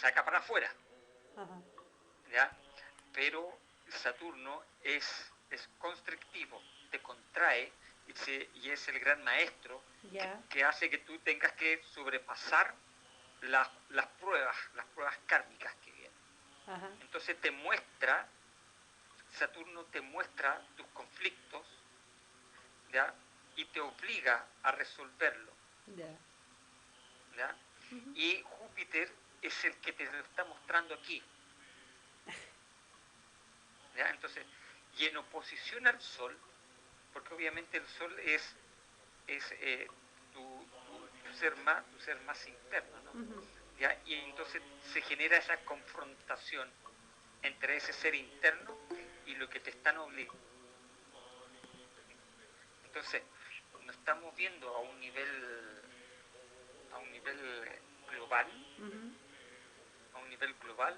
saca para afuera, Ajá. ¿ya? Pero Saturno es constrictivo, te contrae y es el gran maestro Ya. que hace que tú tengas que sobrepasar las pruebas kármicas que vienen. Ajá. Entonces Saturno te muestra tus conflictos, ¿ya? Y te obliga a resolverlo, Ya. ¿ya? Ujú. Y Júpiter es el que te lo está mostrando aquí, ¿ya? Entonces, y en oposición al Sol, porque obviamente el Sol es tu ser más interno, ¿no? Ujú. ¿Ya? Y entonces se genera esa confrontación entre ese ser interno y lo que te están obligando. Entonces, nos estamos viendo a un nivel global, Ujú. a un nivel global,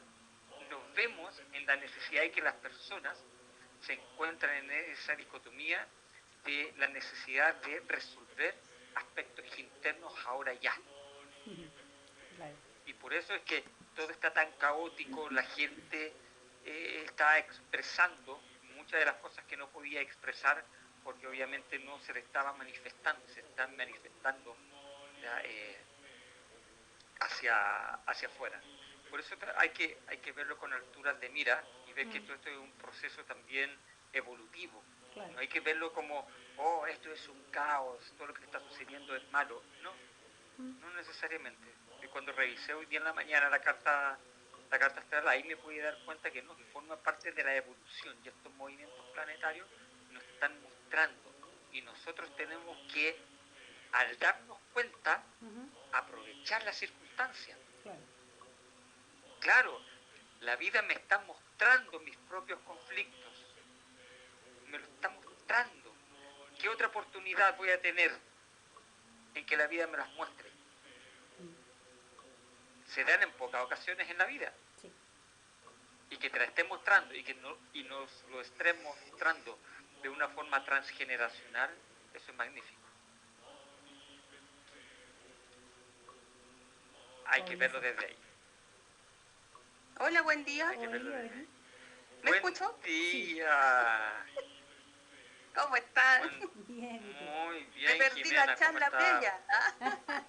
nos vemos en la necesidad de que las personas se encuentran en esa dicotomía de la necesidad de resolver aspectos internos ahora ya. Ujú. Claro. Y por eso es que todo está tan caótico, la gente está expresando muchas de las cosas que no podía expresar porque obviamente no se le estaba manifestando, se están manifestando ya, hacia afuera. Por eso hay que verlo con alturas de mira y ver que Mm. todo esto es un proceso también evolutivo. Claro. No hay que verlo como, oh, esto es un caos, todo lo que está sucediendo es malo. No, Mm. no necesariamente. Y cuando revisé hoy día en la mañana la carta astral, ahí me pude dar cuenta que no, que forma parte de la evolución y estos movimientos planetarios nos están mostrando y nosotros tenemos que, al darnos cuenta, Ujú. aprovechar las circunstancias. Claro. Claro, la vida me está mostrando mis propios conflictos, me lo está mostrando. ¿Qué otra oportunidad voy a tener en que la vida me las muestre? Se dan en pocas ocasiones en la vida. Sí. Y que te la esté mostrando y nos lo estén mostrando de una forma transgeneracional, eso es magnífico. Hay que Oye, verlo esa. desde ahí. Hola, buen día. Hay que verlo Oli, desde Oli. ahí. ¿Me Buen escuchó? Sí. día. ¿Cómo están? Buen, Bien, ¿y tú? muy Me bien, perdí la Jimena, ¿cómo charla está? bella. ¿Ah?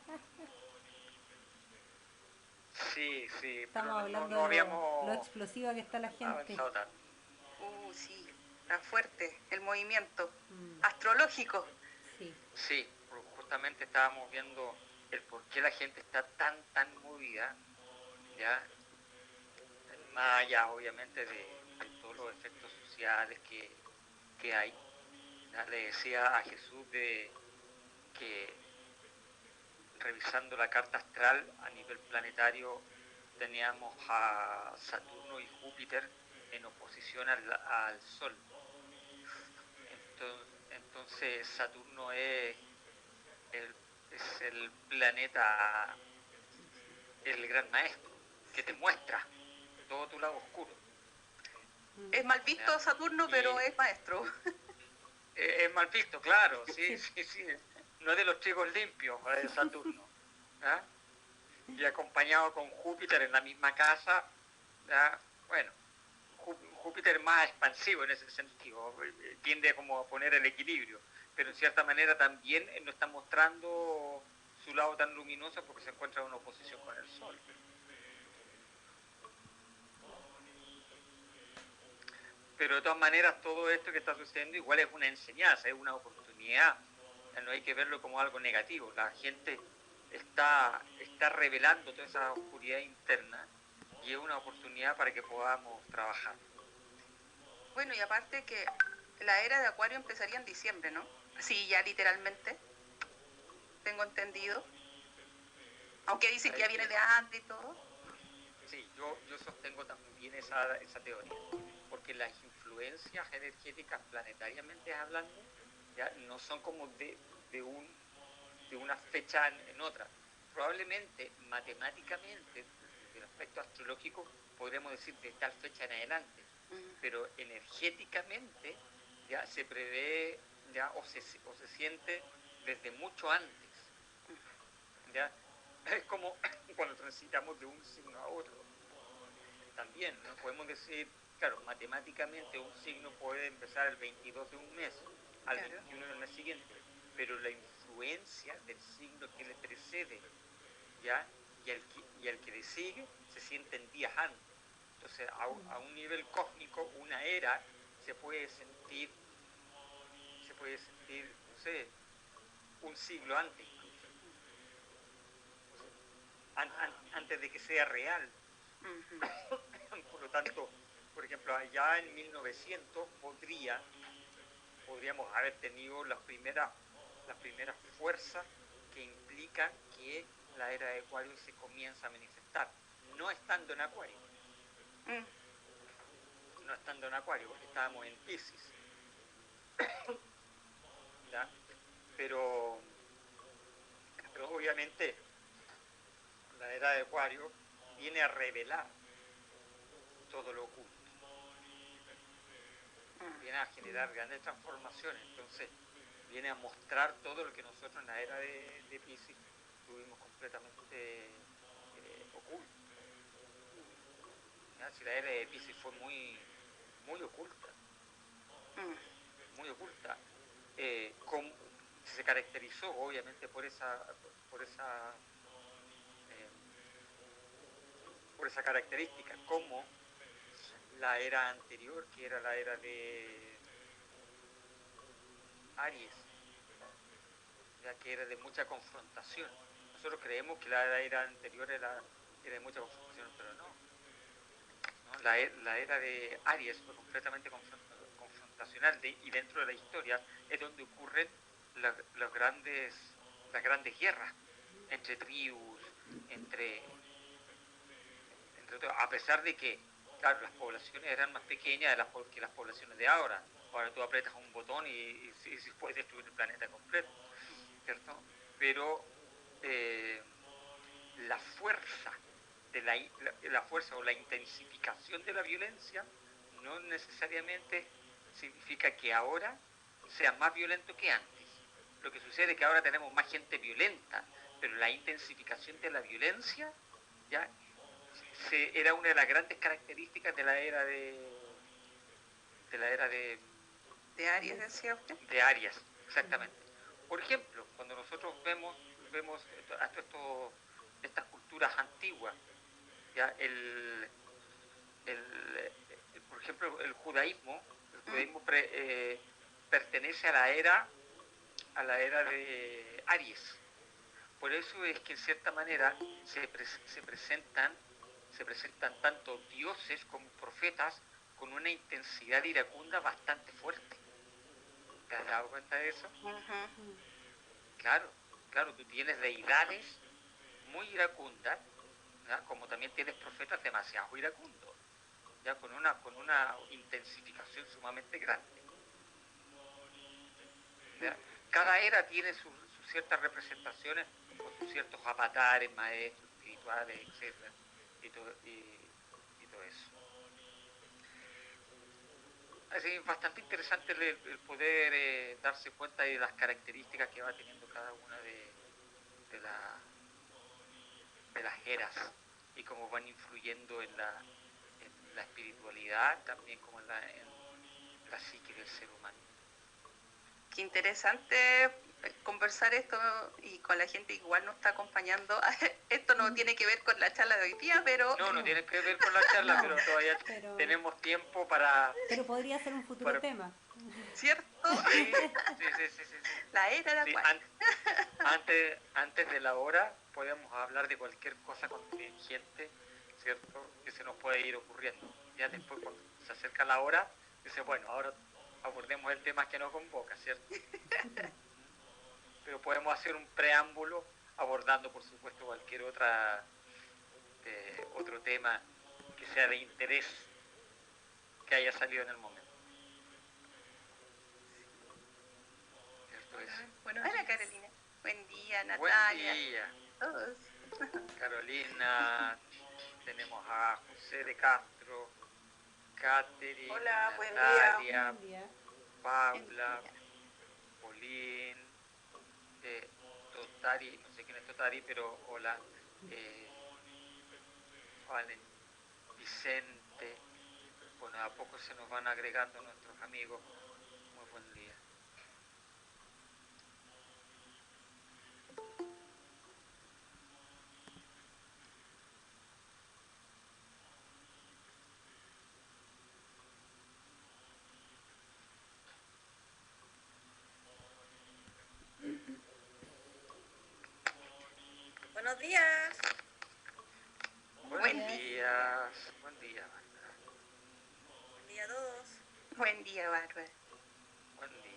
Sí, sí, pero Estamos hablando no de lo habíamos explosiva que está la gente. avanzado tanto. Sí, está fuerte el movimiento Mm. astrológico. Sí. Sí, justamente estábamos viendo el por qué la gente está tan movida, ¿ya? Más allá, obviamente, de todos los efectos sociales que hay. ¿Ya? Le decía a Jesús de que revisando la carta astral a nivel planetario teníamos a Saturno y Júpiter en oposición al Sol. Entonces Saturno es el planeta, el gran maestro, que te muestra todo tu lado oscuro. Es mal visto ¿Ya? Saturno, pero Y es maestro. es mal visto, claro, sí, Sí. sí, sí. No es de los trigos limpios de Saturno. ¿Ya? Y acompañado con Júpiter en la misma casa, ¿ya? Bueno, Júpiter es más expansivo en ese sentido, tiende como a poner el equilibrio, pero en cierta manera también nos está mostrando su lado tan luminoso porque se encuentra en una oposición con el Sol. Pero de todas maneras todo esto que está sucediendo igual es una enseñanza, es una oportunidad, no hay que verlo como algo negativo, la gente está revelando toda esa oscuridad interna y es una oportunidad para que podamos trabajar. Bueno, y aparte que la era de Acuario empezaría en diciembre, ¿no? Sí, ya literalmente, tengo entendido. Aunque dicen que ya viene de antes y todo. Sí, yo sostengo también esa teoría, porque las influencias energéticas planetariamente hablando ya no son como de una fecha en otra. Probablemente matemáticamente, desde el aspecto astrológico, podremos decir de tal fecha en adelante, pero energéticamente ya se prevé ya o se siente desde mucho antes. ¿Ya? Es como cuando transitamos de un signo a otro. bien, no podemos decir, claro, matemáticamente un signo puede empezar el 22 de un mes, al Claro. 21 del mes siguiente, pero la influencia del signo que le precede, ¿ya? Y el que le sigue se sienten días antes. Entonces, a un nivel cósmico, una era se puede sentir, no sé, un siglo antes incluso, antes de que sea real. Ujú. Por lo tanto, por ejemplo, allá en 1900 podríamos haber tenido las primeras fuerzas que implican que la era de Acuario se comienza a manifestar, no estando en Acuario, Mm. no estando en Acuario, porque estábamos en Piscis. ¿Ya? Pero obviamente la era de Acuario viene a revelar todo lo oculto, viene a generar grandes transformaciones, entonces viene a mostrar todo lo que nosotros en la era de Piscis tuvimos completamente oculto. ¿Ya? Si la era de Piscis fue muy, muy oculta, muy oculta, se caracterizó obviamente por esa característica, como la era anterior, que era la era de Aries, ya que era de mucha confrontación. Nosotros creemos que la era anterior era de mucha confrontación, pero no. La era de Aries fue completamente confrontacional, y dentro de la historia es donde ocurren las grandes guerras entre tribus, entre a pesar de que, claro, las poblaciones eran más pequeñas que las poblaciones de ahora. Ahora tú aprietas un botón y puedes destruir el planeta completo, ¿cierto? Pero la fuerza la fuerza o la intensificación de la violencia no necesariamente significa que ahora sea más violento que antes. Lo que sucede es que ahora tenemos más gente violenta, pero la intensificación de la violencia ya era una de las grandes características de la era De Aries, decía usted. de Aries, exactamente. Por ejemplo, cuando nosotros vemos estas culturas antiguas, ya por ejemplo, el judaísmo pertenece a la era de Aries. Por eso es que en cierta manera se presentan tanto dioses como profetas con una intensidad iracunda bastante fuerte. ¿Te has dado cuenta de eso? Claro, tú tienes deidades muy iracundas, ¿ya? Como también tienes profetas demasiado iracundos, ya con una intensificación sumamente grande. ¿Ya? Cada era tiene sus ciertas representaciones con sus ciertos avatares, maestros, espirituales, etc. Y todo eso. Así es bastante interesante el poder darse cuenta de las características que va teniendo cada una de las eras y cómo van influyendo en la espiritualidad, también como en la psique del ser humano. Qué interesante conversar esto y con la gente que igual nos está acompañando. Esto no tiene que ver con la charla de hoy día, pero... No tiene que ver con la charla, pero todavía tenemos tiempo para... Pero podría ser un futuro tema. ¿Cierto? Sí. La era de Acuario. Antes de la hora podemos hablar de cualquier cosa contingente, ¿cierto? Que se nos puede ir ocurriendo. Ya después, cuando se acerca la hora, dice, bueno, ahora abordemos el tema que nos convoca, ¿cierto? Pero podemos hacer un preámbulo abordando, por supuesto, cualquier otro tema que sea de interés que haya salido en el momento. Bueno, hola Carolina. Buen día, Natalia. Buen día. Todos. Carolina, tenemos a José de Castro, Catherine, Hola, Natalia, Buen día. Paula, Polín, Totari, no sé quién es Totari, pero hola, Vicente. Bueno, a poco se nos van agregando nuestros amigos. Muy buen día. Buenos días. Buenos días. Buen día, Bárbara. Buen día a todos. Buen día, Bárbara. Buen día.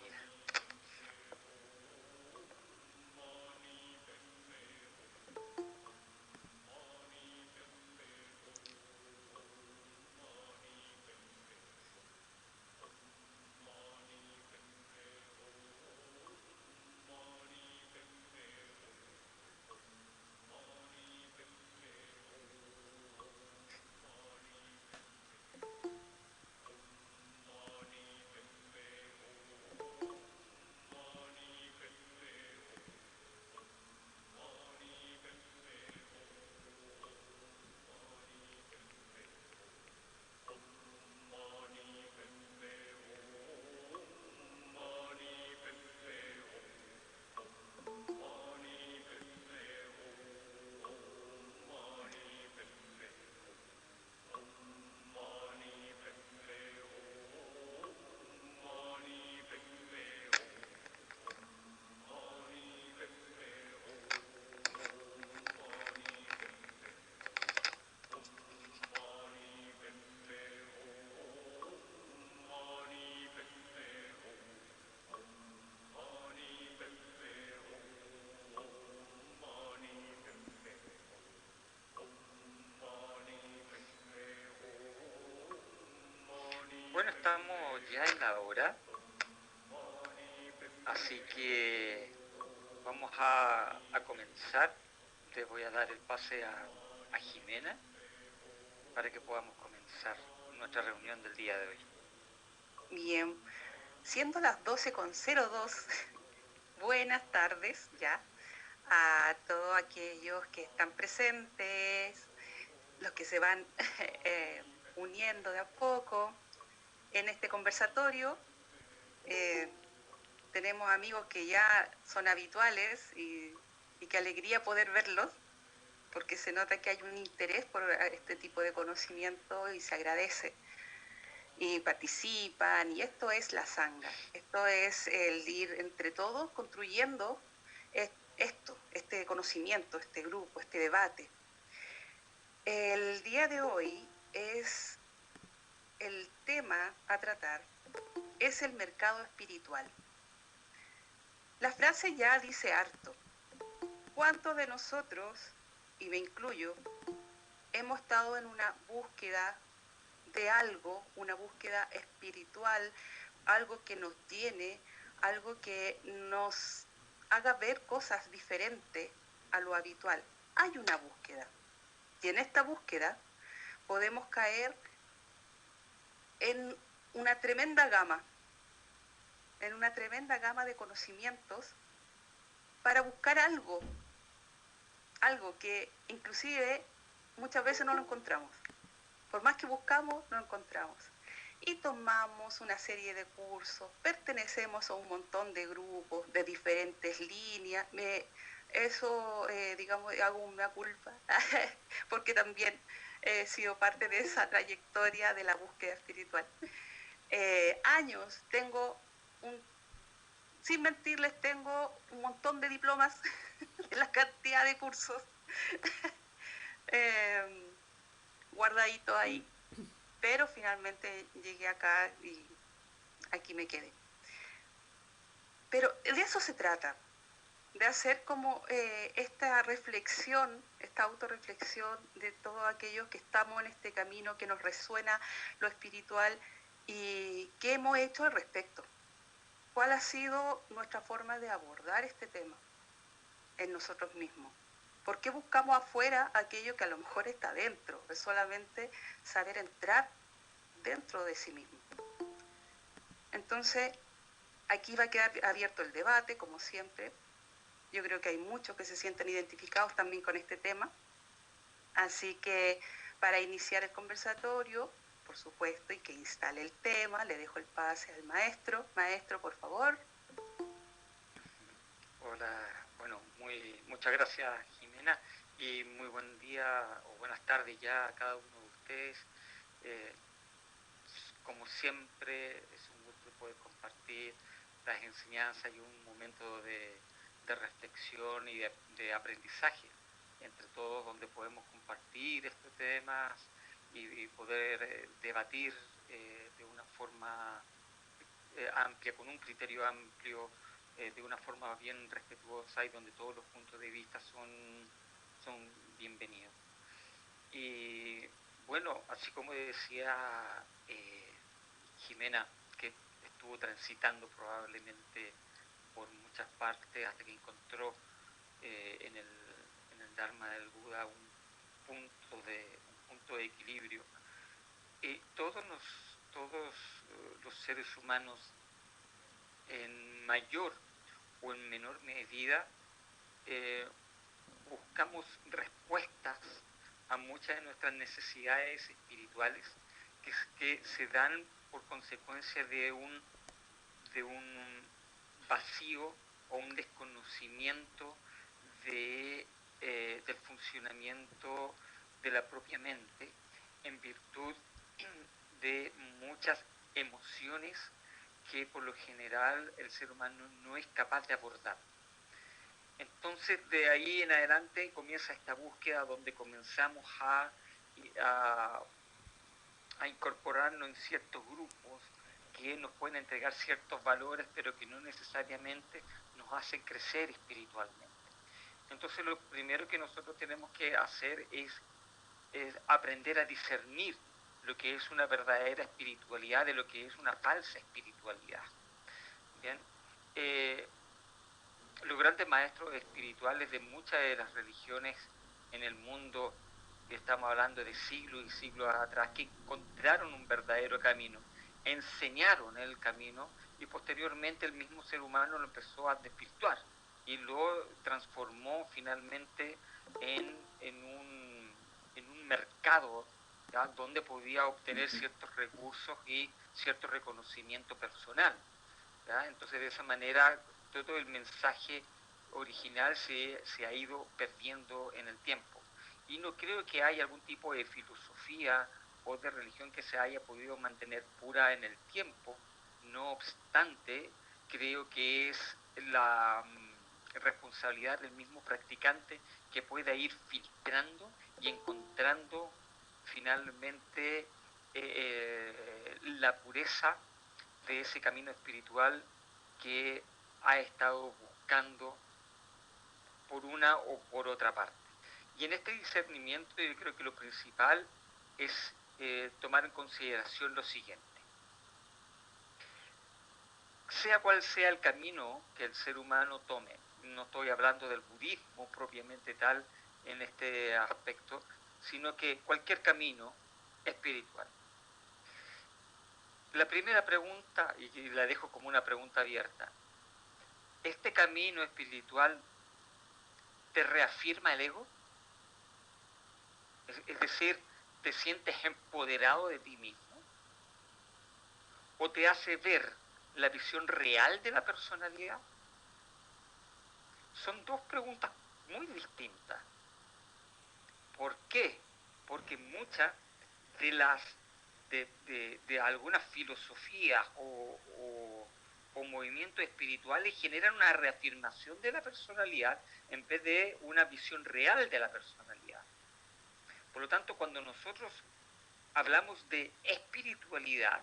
Bueno, estamos ya en la hora, así que vamos a comenzar. Le voy a dar el pase a Jimena para que podamos comenzar nuestra reunión del día de hoy. Bien, siendo las 12:02, buenas tardes ya a todos aquellos que están presentes, los que se van uniendo de a poco en este conversatorio. Tenemos amigos que ya son habituales y qué alegría poder verlos, porque se nota que hay un interés por este tipo de conocimiento y se agradece. Y participan, y esto es la sanga, esto es el ir entre todos construyendo este conocimiento, este grupo, este debate. El día de hoy el tema a tratar es el mercado espiritual. La frase ya dice harto. ¿Cuántos de nosotros, y me incluyo, hemos estado en una búsqueda de algo, una búsqueda espiritual, algo que nos llene, algo que nos haga ver cosas diferentes a lo habitual? Hay una búsqueda. Y en esta búsqueda podemos caer en una tremenda gama de conocimientos para buscar algo que inclusive muchas veces no lo encontramos. Por más que buscamos, no encontramos. Y tomamos una serie de cursos, pertenecemos a un montón de grupos, de diferentes líneas. Digamos, hago una culpa, porque también he sido parte de esa trayectoria de la búsqueda espiritual. Años, sin mentirles, tengo un montón de diplomas de la cantidad de cursos guardaditos ahí, pero finalmente llegué acá y aquí me quedé. Pero de eso se trata, de hacer como esta reflexión, esta autorreflexión de todos aquellos que estamos en este camino, que nos resuena lo espiritual y qué hemos hecho al respecto. ¿Cuál ha sido nuestra forma de abordar este tema en nosotros mismos? ¿Por qué buscamos afuera aquello que a lo mejor está dentro? Es solamente saber entrar dentro de sí mismo. Entonces, aquí va a quedar abierto el debate, como siempre. Yo creo que hay muchos que se sienten identificados también con este tema. Así que Para iniciar el conversatorio, por supuesto, y que instale el tema, le dejo el pase al maestro. Maestro, por favor. Hola, bueno, muchas gracias, Jimena, y muy buen día o buenas tardes ya a cada uno de ustedes. Eh, Como siempre, es un gusto poder compartir las enseñanzas y un momento de reflexión y de aprendizaje entre todos, donde podemos compartir estos temas y poder debatir de una forma amplia, con un criterio amplio, de una forma bien respetuosa y donde todos los puntos de vista son bienvenidos. Y bueno, así como decía Jimena, que estuvo transitando probablemente por muchas partes hasta que encontró en el Dharma del Buda un punto de equilibrio. Todos los seres humanos, en mayor o en menor medida, buscamos respuestas a muchas de nuestras necesidades espirituales que se dan por consecuencia de un vacío o un desconocimiento del funcionamiento de la propia mente, en virtud de muchas emociones que por lo general el ser humano no es capaz de abordar. Entonces, de ahí en adelante comienza esta búsqueda donde comenzamos a incorporarnos en ciertos grupos que nos pueden entregar ciertos valores, pero que no necesariamente nos hacen crecer espiritualmente. Entonces, lo primero que nosotros tenemos que hacer es aprender a discernir lo que es una verdadera espiritualidad de lo que es una falsa espiritualidad. Bien, los grandes maestros espirituales de muchas de las religiones en el mundo, que estamos hablando de siglos y siglos atrás, que encontraron un verdadero camino, enseñaron el camino y posteriormente el mismo ser humano lo empezó a desvirtuar y lo transformó finalmente en un mercado, ¿ya?, donde podía obtener ciertos recursos y cierto reconocimiento personal, ¿ya? Entonces, de esa manera todo el mensaje original se ha ido perdiendo en el tiempo. Y no creo que haya algún tipo de filosofía o de religión que se haya podido mantener pura en el tiempo. No obstante, creo que es la responsabilidad del mismo practicante que pueda ir filtrando y encontrando finalmente la pureza de ese camino espiritual que ha estado buscando por una o por otra parte. Y en este discernimiento yo creo que lo principal es tomar en consideración lo siguiente. Sea cual sea el camino que el ser humano tome, no estoy hablando del budismo propiamente tal en este aspecto, sino que cualquier camino espiritual. La primera pregunta, y la dejo como una pregunta abierta, ¿este camino espiritual te reafirma el ego? Es decir, ¿te sientes empoderado de ti mismo? ¿O te hace ver la visión real de la personalidad? Son dos preguntas muy distintas. ¿Por qué? Porque muchas de algunas filosofías o movimientos espirituales generan una reafirmación de la personalidad en vez de una visión real de la personalidad. Por lo tanto, cuando nosotros hablamos de espiritualidad,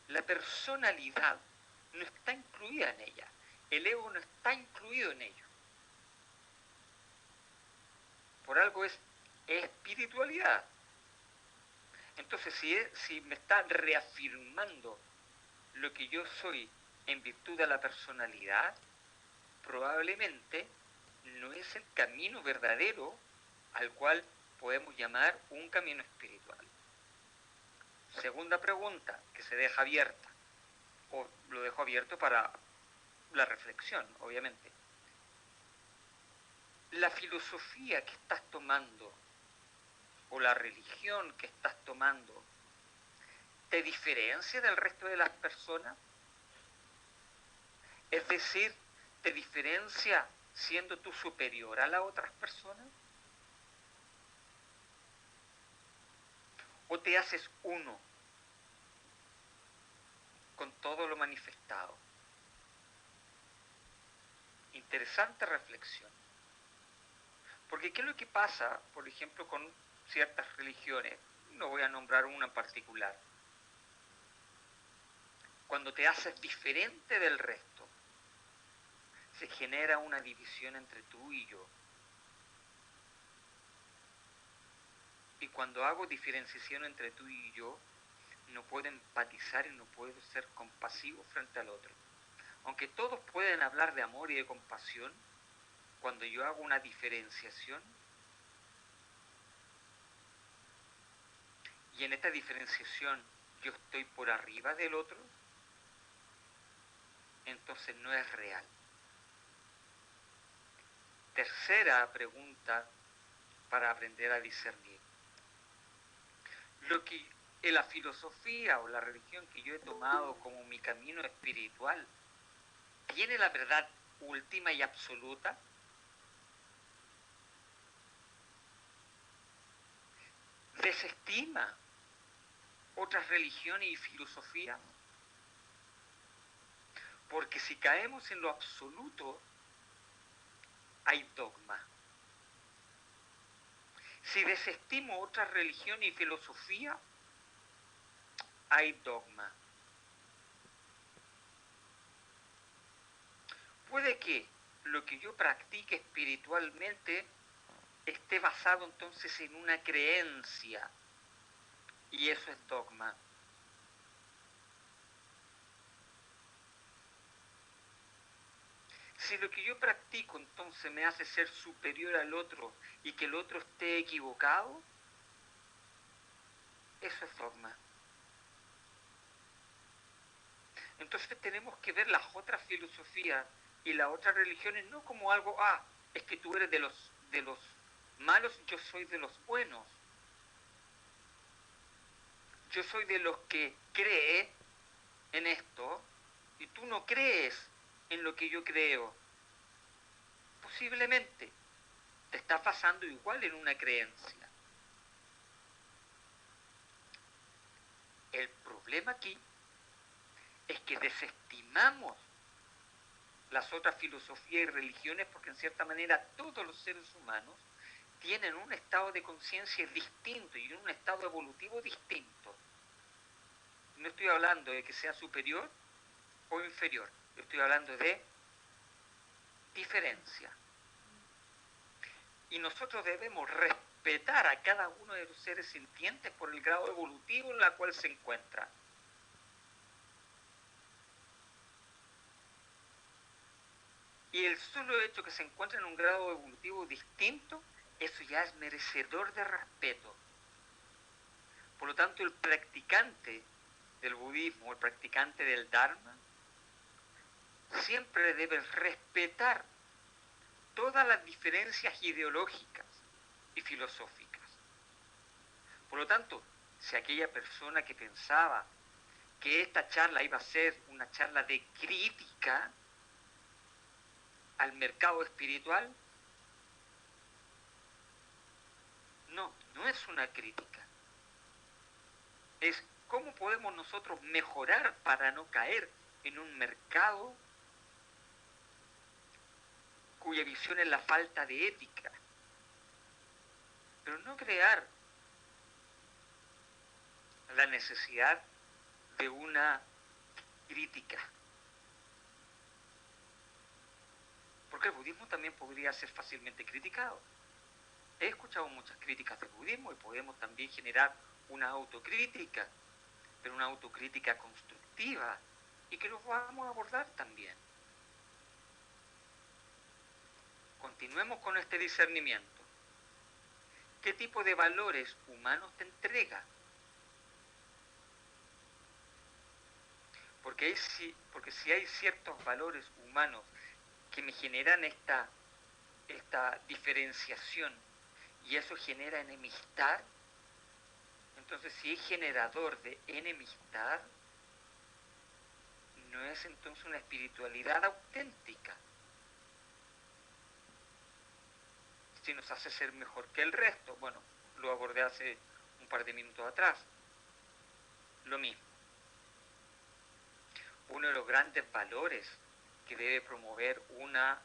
la personalidad no está incluida en ella, el ego no está incluido en ello. Por algo es espiritualidad. Entonces, si me está reafirmando lo que yo soy en virtud de la personalidad, probablemente no es el camino verdadero al cual podemos llamar un camino espiritual. Segunda pregunta, que se deja abierta, o lo dejo abierto para la reflexión, obviamente. La filosofía que estás tomando o la religión que estás tomando te diferencia del resto de las personas? Es decir, ¿te diferencia siendo tú superior a las otras personas? ¿O te haces uno con todo lo manifestado? Interesante reflexión. Porque ¿qué es lo que pasa, por ejemplo, con ciertas religiones? No voy a nombrar una en particular. Cuando te haces diferente del resto, se genera una división entre tú y yo. Y cuando hago diferenciación entre tú y yo, no puedo empatizar y no puedo ser compasivo frente al otro. Aunque todos pueden hablar de amor y de compasión, cuando yo hago una diferenciación, y en esta diferenciación yo estoy por arriba del otro, entonces no es real. Tercera pregunta para aprender a discernir. Lo que en la filosofía o la religión que yo he tomado como mi camino espiritual, ¿tiene la verdad última y absoluta? ¿Desestima otras religiones y filosofías? Porque si caemos en lo absoluto, hay dogma. Si desestimo otra religión y filosofía, hay dogma. Puede que lo que yo practique espiritualmente esté basado entonces en una creencia, y eso es dogma. Si lo que yo practico entonces me hace ser superior al otro y que el otro esté equivocado, eso es dogma. Entonces tenemos que ver las otras filosofías y las otras religiones no como algo, es que tú eres de los malos, yo soy de los buenos. Yo soy de los que cree en esto y tú no crees en lo que yo creo. Posiblemente te estás basando igual en una creencia. El problema aquí es que desestimamos las otras filosofías y religiones porque en cierta manera todos los seres humanos tienen un estado de conciencia distinto y un estado evolutivo distinto. No estoy hablando de que sea superior o inferior, estoy hablando de diferencia. Y nosotros debemos respetar a cada uno de los seres sintientes por el grado evolutivo en el cual se encuentra. Y el solo hecho que se encuentre en un grado evolutivo distinto, eso ya es merecedor de respeto. Por lo tanto, el practicante del budismo, el practicante del Dharma, siempre debe respetar todas las diferencias ideológicas y filosóficas. Por lo tanto, si aquella persona que pensaba que esta charla iba a ser una charla de crítica al mercado espiritual, no es una crítica. Es cómo podemos nosotros mejorar para no caer en un mercado cuya visión es la falta de ética, pero no crear la necesidad de una crítica. Porque el budismo también podría ser fácilmente criticado. He escuchado muchas críticas del budismo y podemos también generar una autocrítica, pero una autocrítica constructiva y que lo vamos a abordar también. Continuemos con este discernimiento. ¿Qué tipo de valores humanos te entrega? Porque si hay ciertos valores humanos que me generan esta diferenciación y eso genera enemistad, Entonces, si es generador de enemistad, no es entonces una espiritualidad auténtica. Si nos hace ser mejor que el resto, bueno, lo abordé hace un par de minutos atrás, lo mismo. Uno de los grandes valores que debe promover una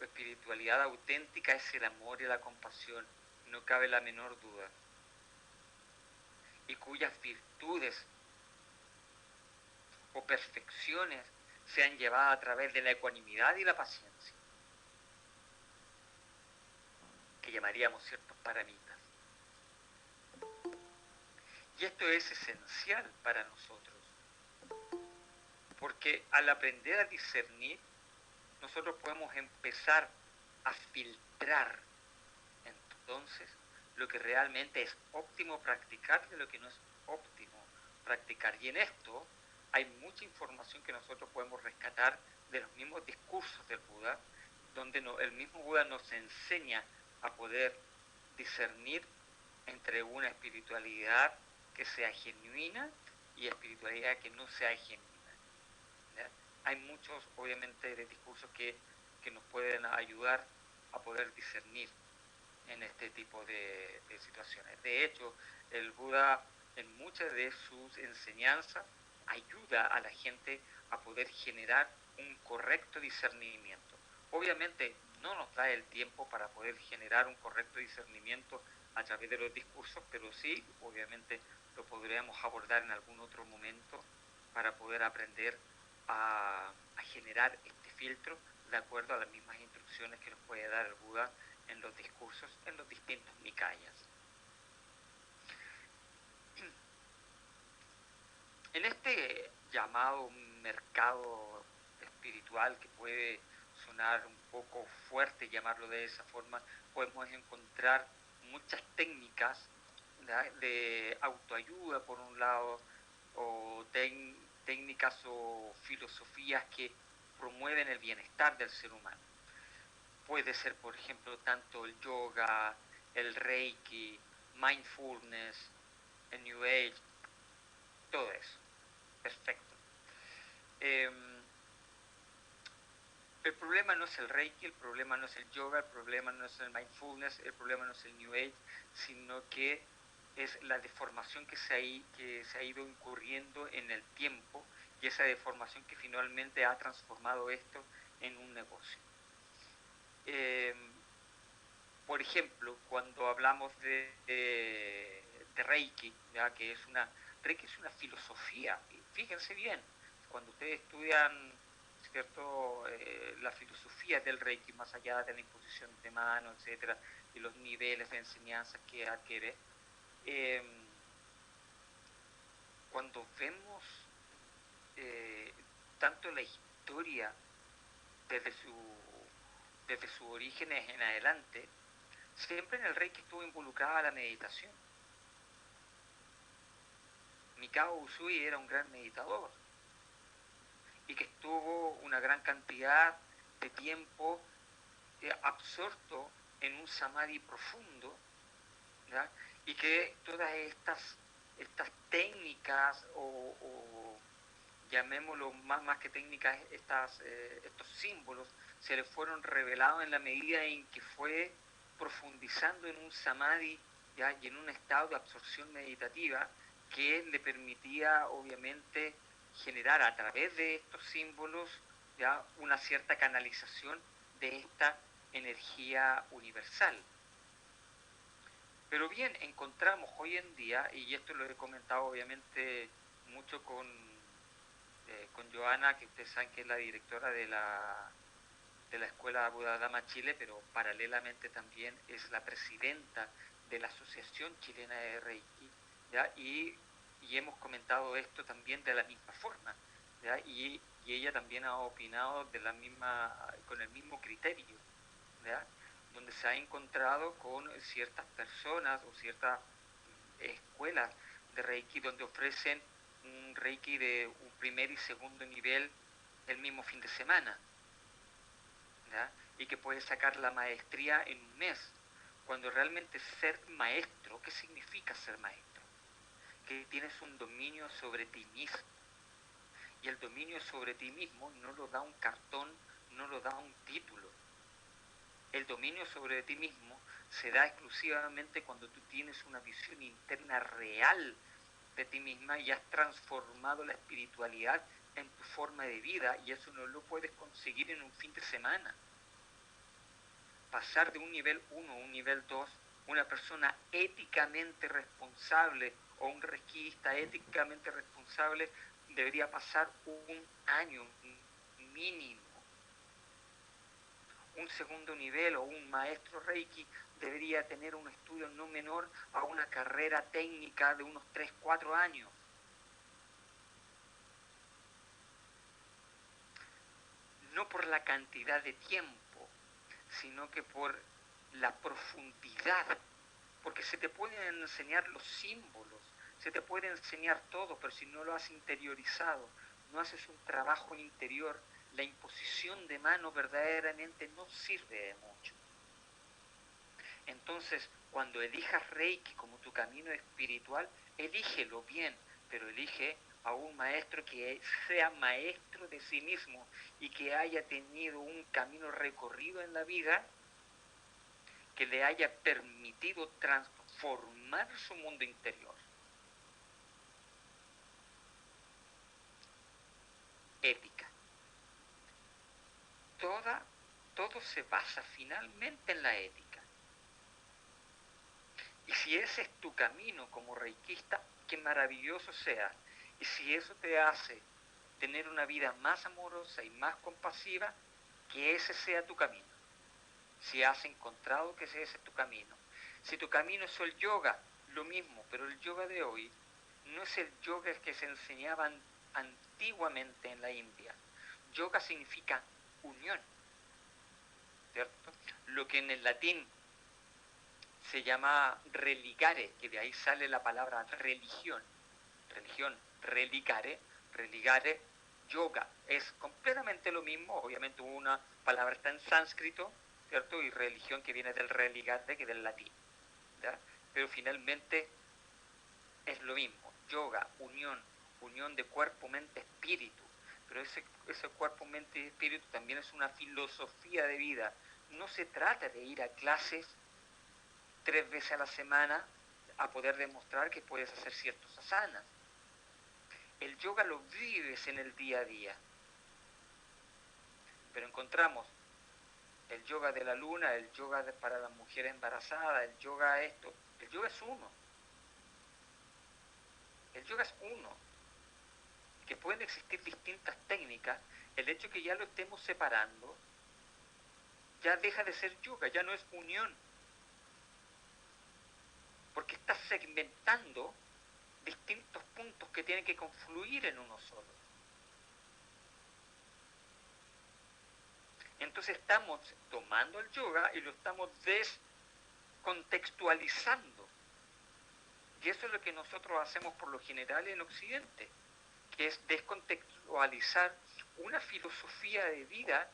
espiritualidad auténtica es el amor y la compasión, no cabe la menor duda, y cuyas virtudes o perfecciones sean llevadas a través de la ecuanimidad y la paciencia, que llamaríamos ciertos paramitas. Y esto es esencial para nosotros, porque al aprender a discernir, nosotros podemos empezar a filtrar entonces lo que realmente es óptimo practicar de lo que no es óptimo practicar. Y en esto hay mucha información que nosotros podemos rescatar de los mismos discursos del Buda, donde el mismo Buda nos enseña a poder discernir entre una espiritualidad que sea genuina y espiritualidad que no sea genuina. ¿Ya? Hay muchos, obviamente, de discursos que nos pueden ayudar a poder discernir en este tipo de situaciones. De hecho, el Buda en muchas de sus enseñanzas ayuda a la gente a poder generar un correcto discernimiento. Obviamente no nos da el tiempo para poder generar un correcto discernimiento a través de los discursos, pero sí, obviamente, lo podríamos abordar en algún otro momento para poder aprender a generar este filtro de acuerdo a las mismas instrucciones que nos puede dar el Buda en los discursos, en los distintos Nikayas. En este llamado mercado espiritual, que puede sonar un poco fuerte llamarlo de esa forma, podemos encontrar muchas técnicas, ¿verdad?, de autoayuda por un lado, o técnicas o filosofías que promueven el bienestar del ser humano. Puede ser, por ejemplo, tanto el yoga, el reiki, mindfulness, el New Age, todo eso. Perfecto. El problema no es el reiki, el problema no es el yoga, el problema no es el mindfulness, el problema no es el New Age, sino que es la deformación que se ha ido incurriendo en el tiempo, y esa deformación que finalmente ha transformado esto en un negocio. Por ejemplo, cuando hablamos de Reiki, ¿ya?, que Reiki es una filosofía, y fíjense bien, cuando ustedes estudian, ¿cierto?, la filosofía del Reiki, más allá de la imposición de manos, etcétera, y los niveles de enseñanza que adquiere, cuando vemos tanto la historia desde sus orígenes en adelante, siempre en el Reiki estuvo involucrada la meditación. Mikao Usui era un gran meditador y que estuvo una gran cantidad de tiempo absorto en un samadhi profundo, ¿ya?, y que todas estas técnicas o llamémoslo más que técnicas, estos símbolos se le fueron revelados en la medida en que fue profundizando en un samadhi, ¿ya?, y en un estado de absorción meditativa que le permitía obviamente generar a través de estos símbolos, ¿ya?, una cierta canalización de esta energía universal. Pero bien, encontramos hoy en día, y esto lo he comentado obviamente mucho con Joana, que ustedes saben que es la directora de la Escuela Buda Dhamma Chile, pero paralelamente también es la presidenta de la Asociación Chilena de Reiki, ¿ya?, y hemos comentado esto también de la misma forma, ¿ya?, y ella también ha opinado con el mismo criterio, ¿ya?, donde se ha encontrado con ciertas personas o ciertas escuelas de Reiki donde ofrecen un Reiki de un primer y segundo nivel el mismo fin de semana, ¿ya?, y que puedes sacar la maestría en un mes, cuando realmente ser maestro, ¿qué significa ser maestro? tienes un dominio sobre ti mismo. Y el dominio sobre ti mismo no lo da un cartón, no lo da un título. El dominio sobre ti mismo se da exclusivamente cuando tú tienes una visión interna real de ti misma y has transformado la espiritualidad en tu forma de vida, y eso no lo puedes conseguir en un fin de semana. Pasar de un nivel 1 a un nivel 2, una persona éticamente responsable o un reikista éticamente responsable debería pasar un año mínimo. Un segundo nivel o un maestro Reiki debería tener un estudio no menor a una carrera técnica de unos 3-4 años. No por la cantidad de tiempo, sino que por la profundidad, porque se te pueden enseñar los símbolos, se te puede enseñar todo, pero si no lo has interiorizado, no haces un trabajo interior, la imposición de mano verdaderamente no sirve de mucho. Entonces, cuando elijas Reiki como tu camino espiritual, elígelo bien, pero elige a un maestro que sea maestro de sí mismo y que haya tenido un camino recorrido en la vida que le haya permitido transformar su mundo interior. Ética. Todo se basa finalmente en la ética. Y si ese es tu camino como reikista, qué maravilloso sea. Y si eso te hace tener una vida más amorosa y más compasiva, que ese sea tu camino. Si has encontrado que ese es tu camino. Si tu camino es el yoga, lo mismo, pero el yoga de hoy no es el yoga que se enseñaba antiguamente en la India. Yoga significa unión, ¿cierto? Lo que en el latín se llama religare, que de ahí sale la palabra religión, religare, yoga, es completamente lo mismo, obviamente una palabra está en sánscrito, ¿cierto? Y religión que viene del religare, que del latín, ¿ya? Pero finalmente es lo mismo, yoga, unión de cuerpo, mente, espíritu, pero ese cuerpo, mente y espíritu también es una filosofía de vida. No se trata de ir a clases 3 veces a la semana a poder demostrar que puedes hacer ciertos asanas. El yoga lo vives en el día a día. Pero encontramos el yoga de la luna, el yoga para las mujeres embarazadas, el yoga esto. El yoga es uno. El yoga es uno. Que pueden existir distintas técnicas. El hecho que ya lo estemos separando, ya deja de ser yoga, ya no es unión. Porque estás segmentando distintos puntos que tienen que confluir en uno solo. Entonces estamos tomando el yoga y lo estamos descontextualizando. Y eso es lo que nosotros hacemos por lo general en Occidente, que es descontextualizar una filosofía de vida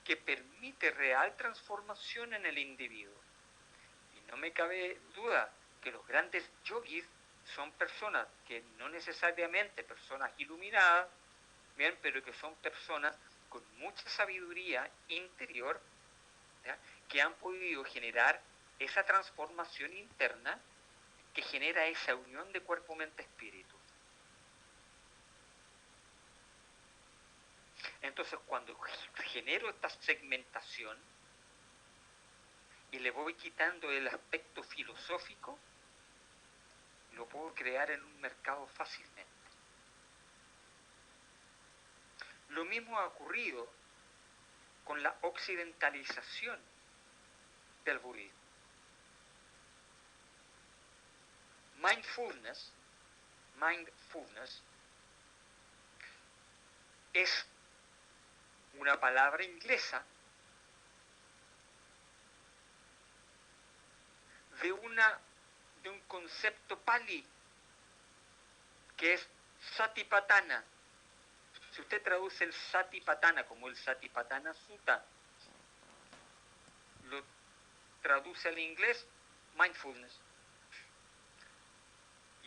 que permite real transformación en el individuo. Y no me cabe duda que los grandes yogis son personas que no necesariamente personas iluminadas, bien, pero que son personas con mucha sabiduría interior, ¿ya? Que han podido generar esa transformación interna que genera esa unión de cuerpo, mente, espíritu. Entonces, cuando genero esta segmentación y le voy quitando el aspecto filosófico, lo puedo crear en un mercado fácilmente. Lo mismo ha ocurrido con la occidentalización del budismo. Mindfulness es una palabra inglesa de un concepto pali que es satipatthana. Si usted traduce el satipatthana como el satipatthana sutta, lo traduce al inglés mindfulness.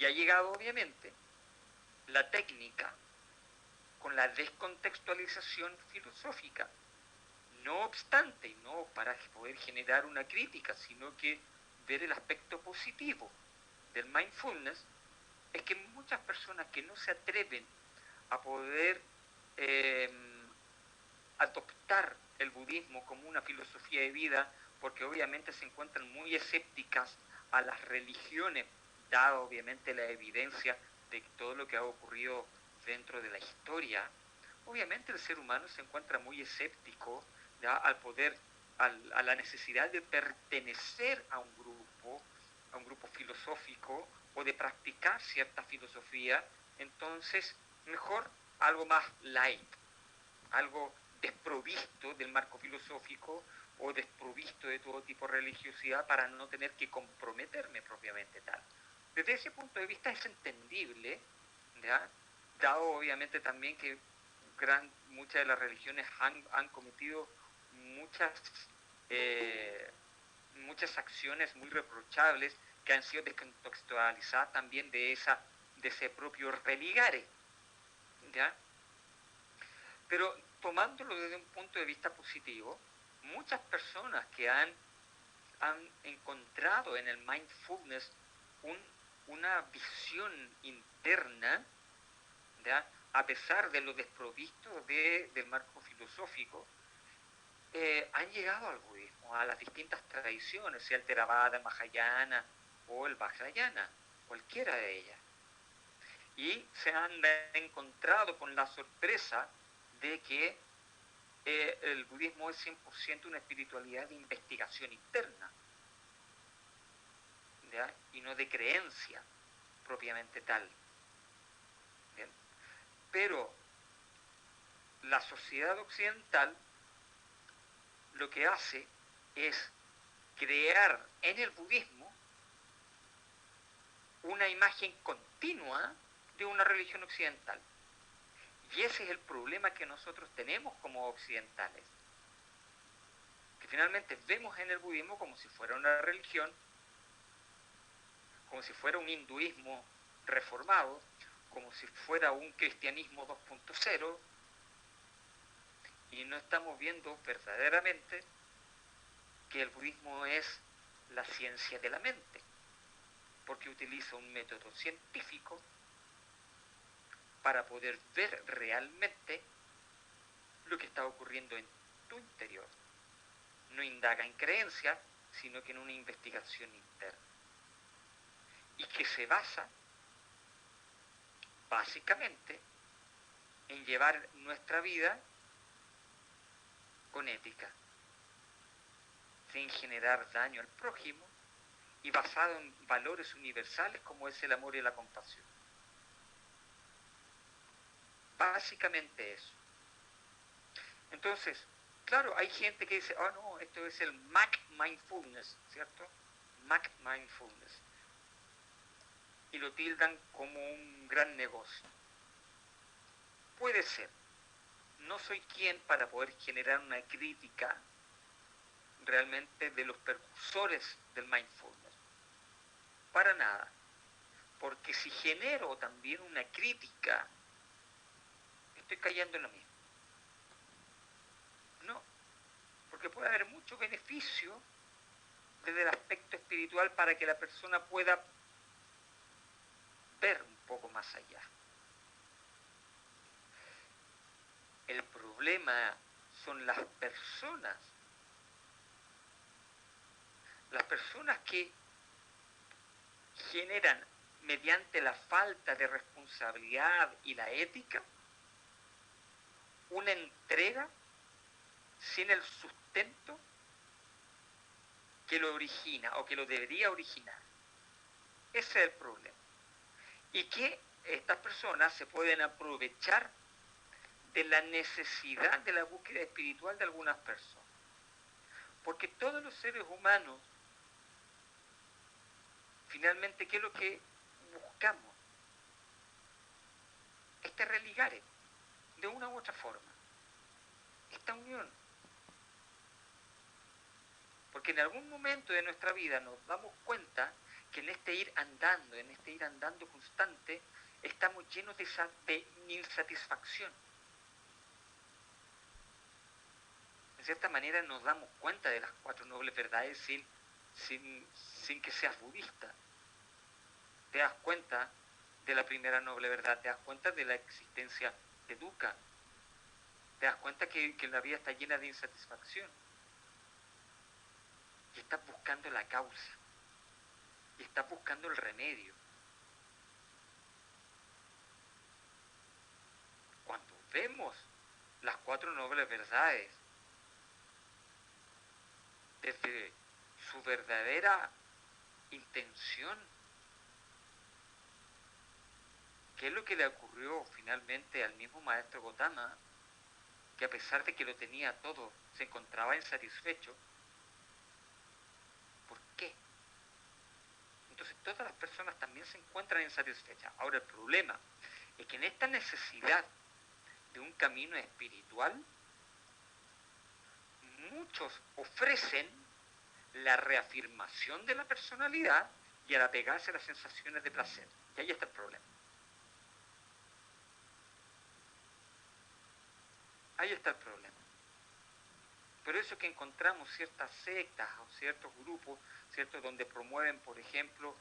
Y ha llegado obviamente la técnica con la descontextualización filosófica. No obstante, y no para poder generar una crítica, sino que ver el aspecto positivo del mindfulness, es que muchas personas que no se atreven a poder adoptar el budismo como una filosofía de vida, porque obviamente se encuentran muy escépticas a las religiones, dada obviamente la evidencia de todo lo que ha ocurrido dentro de la historia. Obviamente el ser humano se encuentra muy escéptico, ¿ya?, al poder, a la necesidad de pertenecer a un grupo filosófico o de practicar cierta filosofía. Entonces, mejor algo más light, algo desprovisto del marco filosófico o desprovisto de todo tipo de religiosidad para no tener que comprometerme propiamente tal. Desde ese punto de vista es entendible, ¿ya?, dado obviamente también que muchas de las religiones han cometido muchas acciones muy reprochables que han sido descontextualizadas también de ese propio religare, ¿ya? Pero tomándolo desde un punto de vista positivo, muchas personas que han encontrado en el mindfulness una visión interna, ¿ya?, a pesar de lo desprovisto del marco filosófico, han llegado al budismo, a las distintas tradiciones, sea el Theravada, el Mahayana o el Vajrayana, cualquiera de ellas. Y se han encontrado con la sorpresa de que el budismo es 100% una espiritualidad de investigación interna, ¿ya?, y no de creencia propiamente tal. ¿Bien? Pero la sociedad occidental lo que hace es crear en el budismo una imagen continua de una religión occidental. Y ese es el problema que nosotros tenemos como occidentales, que finalmente vemos en el budismo como si fuera una religión, como si fuera un hinduismo reformado, como si fuera un cristianismo 2.0, y no estamos viendo verdaderamente que el budismo es la ciencia de la mente, porque utiliza un método científico para poder ver realmente lo que está ocurriendo en tu interior. No indaga en creencias, sino que en una investigación interna. Y que se basa básicamente en llevar nuestra vida con ética, sin generar daño al prójimo y basado en valores universales como es el amor y la compasión. Básicamente eso. Entonces, claro, hay gente que dice, oh no, esto es el Mac Mindfulness, ¿cierto? Mac Mindfulness. Y lo tildan como un gran negocio. Puede ser. No soy quien para poder generar una crítica realmente de los precursores del mindfulness. Para nada. Porque si genero también una crítica, estoy cayendo en lo mismo. No, porque puede haber mucho beneficio desde el aspecto espiritual para que la persona pueda ver un poco más allá. El problema son las personas que generan mediante la falta de responsabilidad y la ética una entrega sin el sustento que lo origina o que lo debería originar. Ese es el problema. Y que estas personas se pueden aprovechar de la necesidad de la búsqueda espiritual de algunas personas. Porque todos los seres humanos, finalmente, ¿qué es lo que buscamos? Este religare, de una u otra forma. Esta unión. Porque en algún momento de nuestra vida nos damos cuenta que en este ir andando constante, estamos llenos de insatisfacción. En cierta manera nos damos cuenta de las 4 nobles verdades sin que seas budista. Te das cuenta de la primera noble verdad, te das cuenta de la existencia de dukkha, te das cuenta que la vida está llena de insatisfacción. Y estás buscando la causa, y estás buscando el remedio. Cuando vemos las 4 nobles verdades desde su verdadera intención, ¿qué es lo que le ocurrió finalmente al mismo maestro Gotama? Que a pesar de que lo tenía todo, se encontraba insatisfecho. ¿Por qué? Entonces todas las personas también se encuentran insatisfechas. Ahora el problema es que en esta necesidad de un camino espiritual, muchos ofrecen la reafirmación de la personalidad y al apegarse a las sensaciones de placer. Y ahí está el problema. Ahí está el problema. Por eso que encontramos ciertas sectas o ciertos grupos, ¿cierto?, donde promueven, por ejemplo,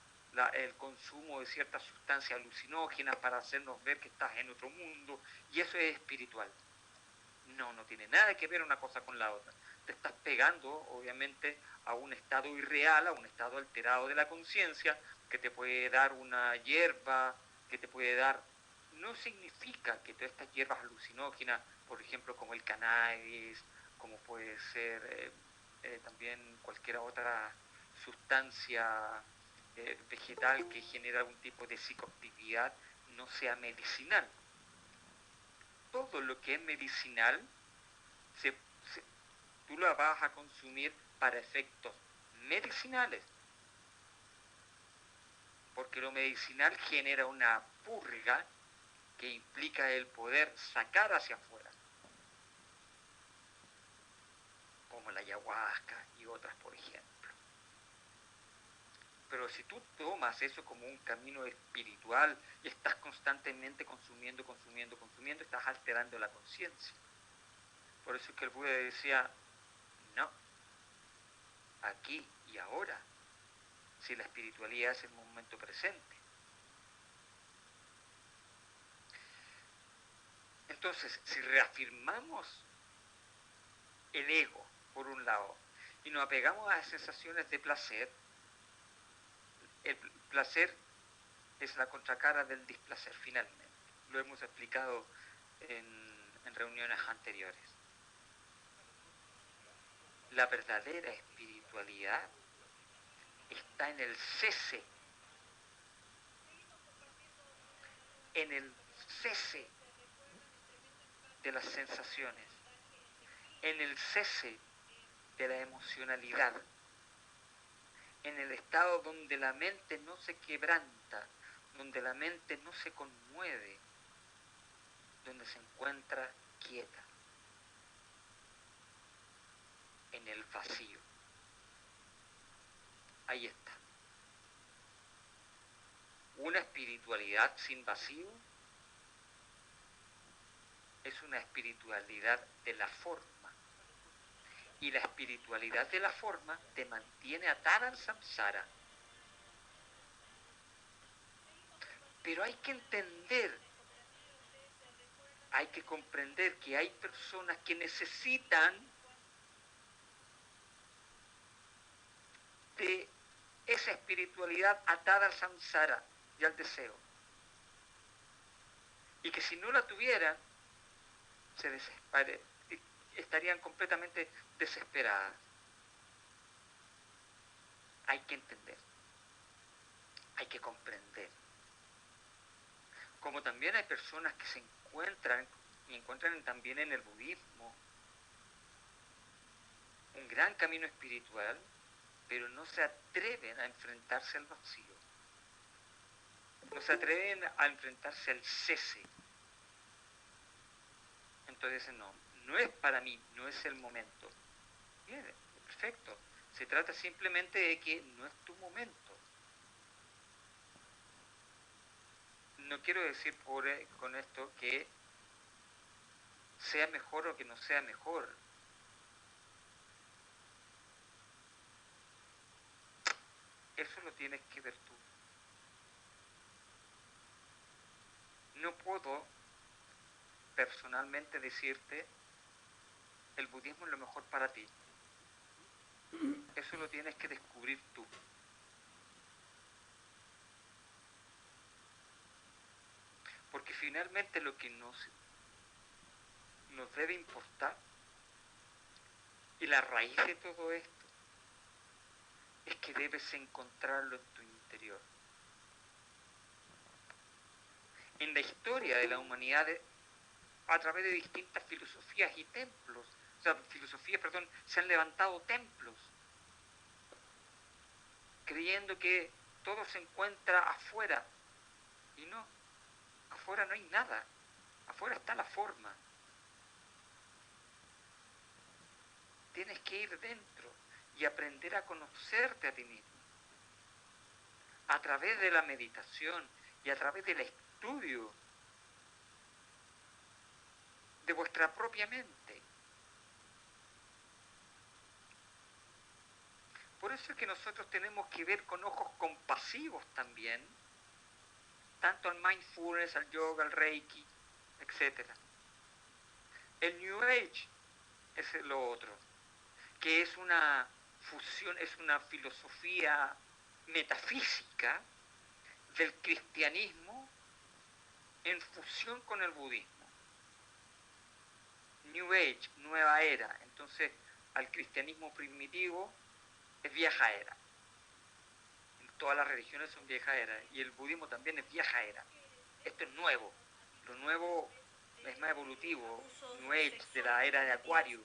el consumo de ciertas sustancias alucinógenas para hacernos ver que estás en otro mundo, y eso es espiritual. No tiene nada que ver una cosa con la otra. Te estás pegando, obviamente, a un estado irreal, a un estado alterado de la conciencia, que te puede dar una hierba, que te puede dar... No significa que todas estas hierbas alucinógenas, por ejemplo, como el cannabis, como puede ser también cualquier otra sustancia vegetal que genera algún tipo de psicoactividad, no sea medicinal. Todo lo que es medicinal, tú lo vas a consumir para efectos medicinales, porque lo medicinal genera una purga que implica el poder sacar hacia afuera, como la ayahuasca y otras, por ejemplo. Pero si tú tomas eso como un camino espiritual y estás constantemente consumiendo, estás alterando la conciencia. Por eso es que el Buda decía, no, aquí y ahora, si la espiritualidad es el momento presente. Entonces, si reafirmamos el ego, por un lado, y nos apegamos a las sensaciones de placer, el placer es la contracara del displacer, finalmente. Lo hemos explicado en reuniones anteriores. La verdadera espiritualidad está en el cese de las sensaciones, en el cese de la emocionalidad, en el estado donde la mente no se quebranta, donde la mente no se conmueve, donde se encuentra quieta, en el vacío. Ahí está. Una espiritualidad sin vacío es una espiritualidad de la forma. Y la espiritualidad de la forma te mantiene atada al samsara. Pero hay que entender, hay que comprender que hay personas que necesitan de esa espiritualidad atada al samsara y al deseo. Y que si no la tuvieran, estarían completamente desesperadas. Hay que entender, hay que comprender. Como también hay personas que se encuentran también en el budismo un gran camino espiritual, pero no se atreven a enfrentarse al vacío. No se atreven a enfrentarse al cese. Entonces dicen, no es para mí, no es el momento. Bien, perfecto. Se trata simplemente de que no es tu momento. no quiero decir con esto que sea mejor o que no sea mejor. Eso lo tienes que ver tú. No puedo personalmente decirte el budismo es lo mejor para ti. Eso lo tienes que descubrir tú. Porque finalmente lo que nos debe importar y la raíz de todo esto es que debes encontrarlo en tu interior. En la historia de la humanidad, a través de distintas filosofías y templos, se han levantado templos, creyendo que todo se encuentra afuera. Y no, afuera no hay nada, afuera está la forma. Tienes que ir dentro y aprender a conocerte a ti mismo. A través de la meditación y a través del estudio de vuestra propia mente. Por eso es que nosotros tenemos que ver con ojos compasivos también, tanto al mindfulness, al yoga, al reiki, etc. El New Age es lo otro, que es una fusión, es una filosofía metafísica del cristianismo en fusión con el budismo. New Age, nueva era. Entonces, al cristianismo primitivo es vieja era. Todas las religiones son vieja era y el budismo también es vieja era. Esto es nuevo. Lo nuevo es más evolutivo. New Age, de la era de Acuario.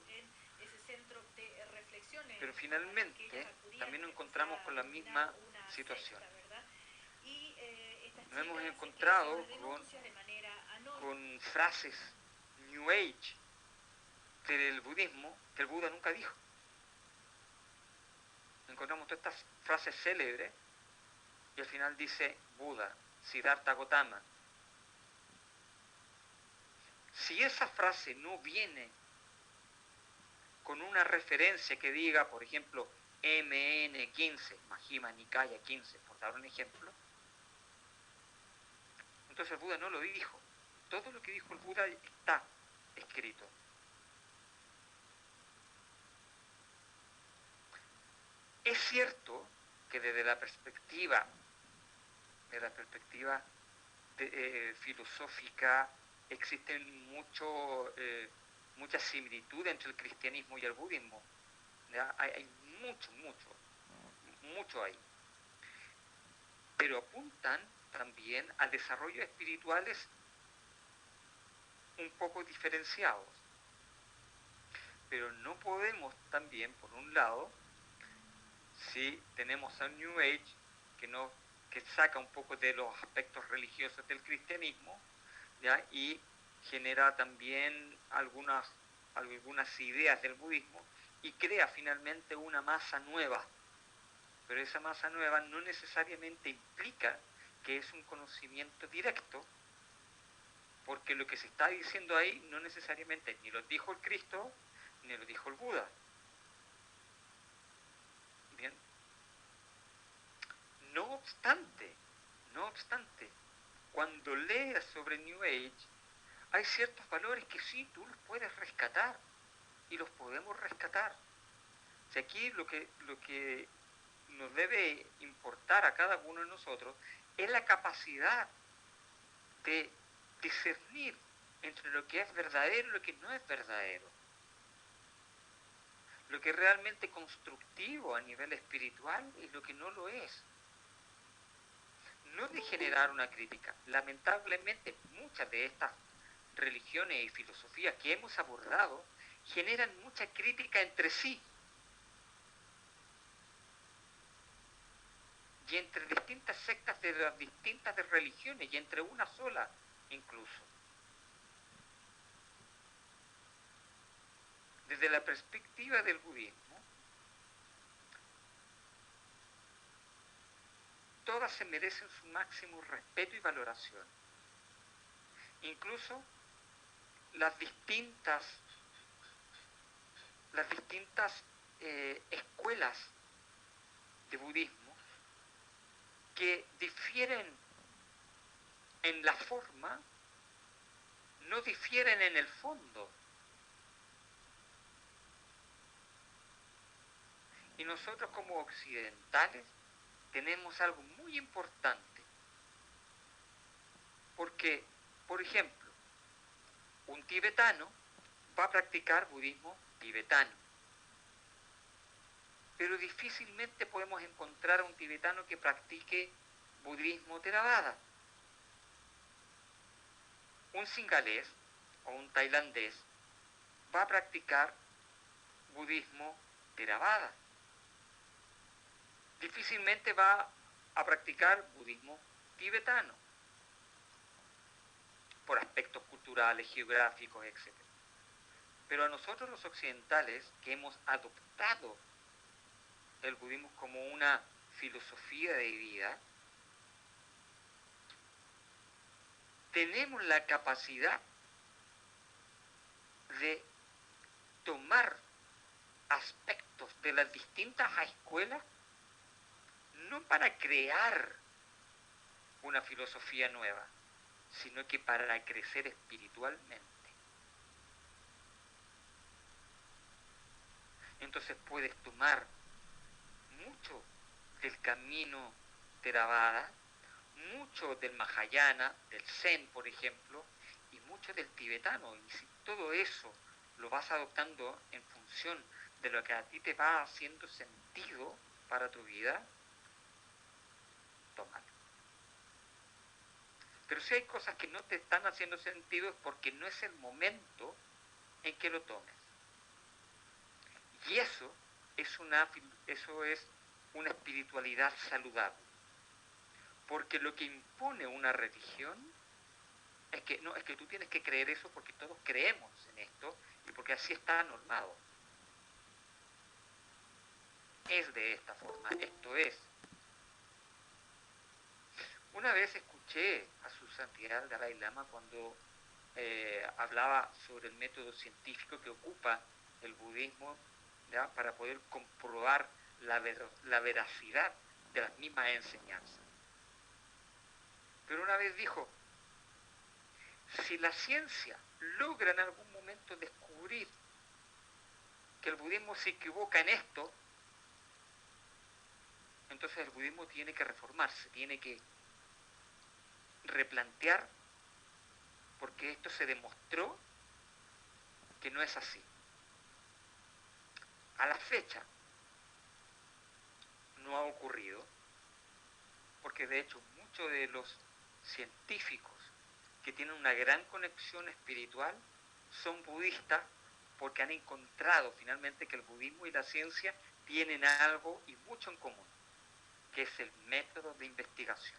Pero finalmente también nos encontramos con la misma situación. Nos hemos encontrado con frases New Age del budismo que el Buda nunca dijo. Encontramos todas estas frases célebres y al final dice Buda, Siddhartha Gautama. Si esa frase no viene con una referencia que diga, por ejemplo, MN15, Majjhima Nikaya 15, por dar un ejemplo, entonces el Buda no lo dijo. Todo lo que dijo el Buda está escrito. Es cierto que desde la perspectiva filosófica existen muchas similitudes entre el cristianismo y el budismo. Hay mucho ahí. Pero apuntan también a desarrollos espirituales un poco diferenciados. Pero no podemos también, por un lado, si tenemos a New Age que saca un poco de los aspectos religiosos del cristianismo, ¿ya? Y genera también algunas ideas del budismo y crea finalmente una masa nueva. Pero esa masa nueva no necesariamente implica que es un conocimiento directo, porque lo que se está diciendo ahí no necesariamente ni lo dijo el Cristo ni lo dijo el Buda. Bien. No obstante, cuando leas sobre New Age, hay ciertos valores que sí, tú los puedes rescatar, y los podemos rescatar. O sea, aquí lo que nos debe importar a cada uno de nosotros es la capacidad de discernir entre lo que es verdadero y lo que no es verdadero. Lo que es realmente constructivo a nivel espiritual y lo que no lo es. No de generar una crítica. Lamentablemente, muchas de estas religiones y filosofías que hemos abordado generan mucha crítica entre sí y entre distintas sectas de las distintas religiones y entre una sola incluso. Desde la perspectiva del budismo, todas se merecen su máximo respeto y valoración. incluso las distintas escuelas de budismo que difieren en la forma, no difieren en el fondo. Y nosotros como occidentales tenemos algo muy importante, porque, por ejemplo, un tibetano va a practicar budismo tibetano, pero difícilmente podemos encontrar a un tibetano que practique budismo Theravada. Un singalés o un tailandés va a practicar budismo Theravada. Difícilmente va a practicar budismo tibetano, por aspectos culturales, geográficos, etc. Pero a nosotros los occidentales, que hemos adoptado el budismo como una filosofía de vida, tenemos la capacidad de tomar aspectos de las distintas escuelas, no para crear una filosofía nueva, sino que para crecer espiritualmente. Entonces puedes tomar mucho del camino Theravada, mucho del Mahayana, del Zen, por ejemplo, y mucho del tibetano. Y si todo eso lo vas adoptando en función de lo que a ti te va haciendo sentido para tu vida, tómalo. Pero si hay cosas que no te están haciendo sentido es porque no es el momento en que lo tomes. Y eso es una espiritualidad saludable. Porque lo que impone una religión es que tú tienes que creer eso porque todos creemos en esto y porque así está normado. Es de esta forma, esto es. Una vez escuché a su santidad el Dalai Lama cuando hablaba sobre el método científico que ocupa el budismo, ¿ya?, para poder comprobar la veracidad de las mismas enseñanzas. Pero una vez dijo, si la ciencia logra en algún momento descubrir que el budismo se equivoca en esto, entonces el budismo tiene que reformarse, tiene que replantear, porque esto se demostró que no es así. A la fecha no ha ocurrido, porque de hecho muchos de los científicos que tienen una gran conexión espiritual son budistas, porque han encontrado finalmente que el budismo y la ciencia tienen algo y mucho en común, que es el método de investigación.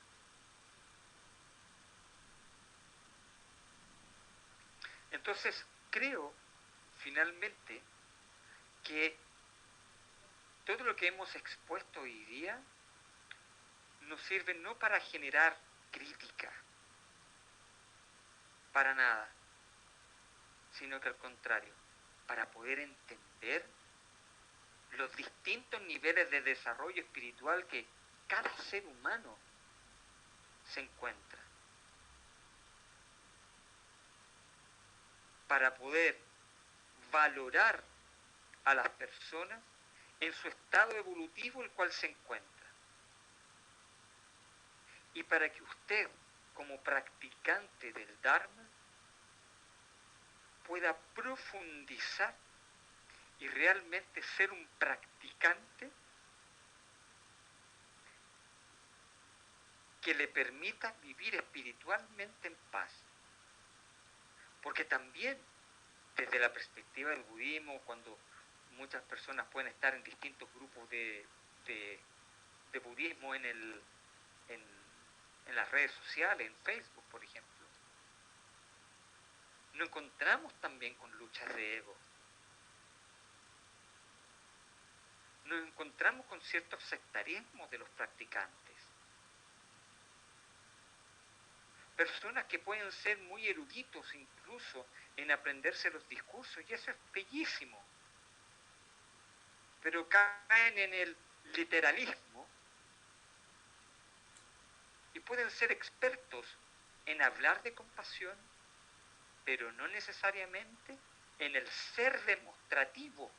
Entonces, creo finalmente que todo lo que hemos expuesto hoy día nos sirve no para generar crítica, para nada, sino que al contrario, para poder entender los distintos niveles de desarrollo espiritual que cada ser humano se encuentra, para poder valorar a las personas en su estado evolutivo el cual se encuentra, y para que usted, como practicante del Dharma, pueda profundizar y realmente ser un practicante que le permita vivir espiritualmente en paz. Porque también, desde la perspectiva del budismo, cuando muchas personas pueden estar en distintos grupos de budismo en las redes sociales, en Facebook, por ejemplo, nos encontramos también con luchas de ego. Nos encontramos con ciertos sectarismos de los practicantes. personas que pueden ser muy eruditos incluso en aprenderse los discursos, y eso es bellísimo, pero caen en el literalismo y pueden ser expertos en hablar de compasión, pero no necesariamente en el ser demostrativo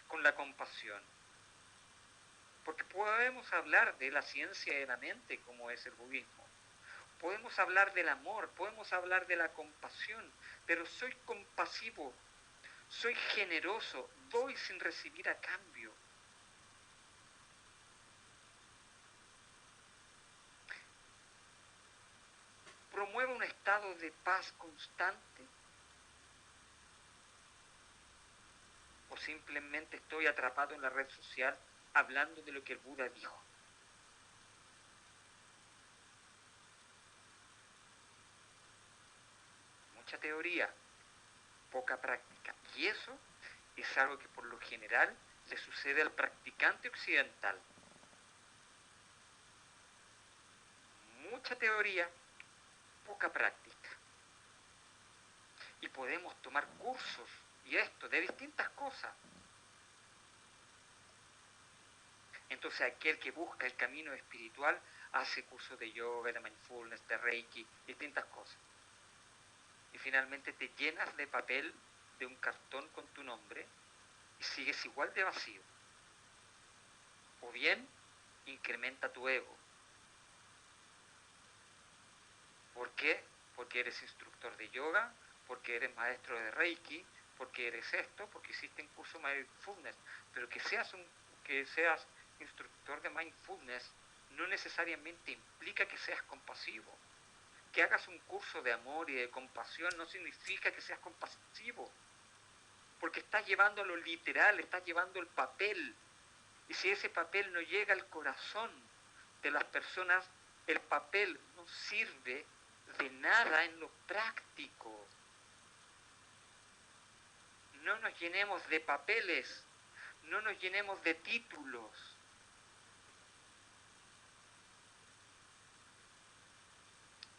con la compasión. Porque podemos hablar de la ciencia de la mente, como es el budismo. Podemos hablar del amor, podemos hablar de la compasión, pero soy compasivo, soy generoso, doy sin recibir a cambio. Promuevo un estado de paz constante, o simplemente estoy atrapado en la red social hablando de lo que el Buda dijo. Mucha teoría, poca práctica. Y eso es algo que por lo general le sucede al practicante occidental. Mucha teoría, poca práctica. Y podemos tomar cursos y esto de distintas cosas. Entonces aquel que busca el camino espiritual hace cursos de yoga, de mindfulness, de reiki, distintas cosas. Y finalmente te llenas de papel, de un cartón con tu nombre, y sigues igual de vacío. O bien, incrementa tu ego. ¿Por qué? Porque eres instructor de yoga, porque eres maestro de reiki, porque eres esto, porque hiciste un curso de mindfulness. Pero que seas instructor de mindfulness no necesariamente implica que seas compasivo. Que hagas un curso de amor y de compasión no significa que seas compasivo, porque estás llevando lo literal, estás llevando el papel, y si ese papel no llega al corazón de las personas, el papel no sirve de nada en lo práctico. No nos llenemos de papeles, no nos llenemos de títulos.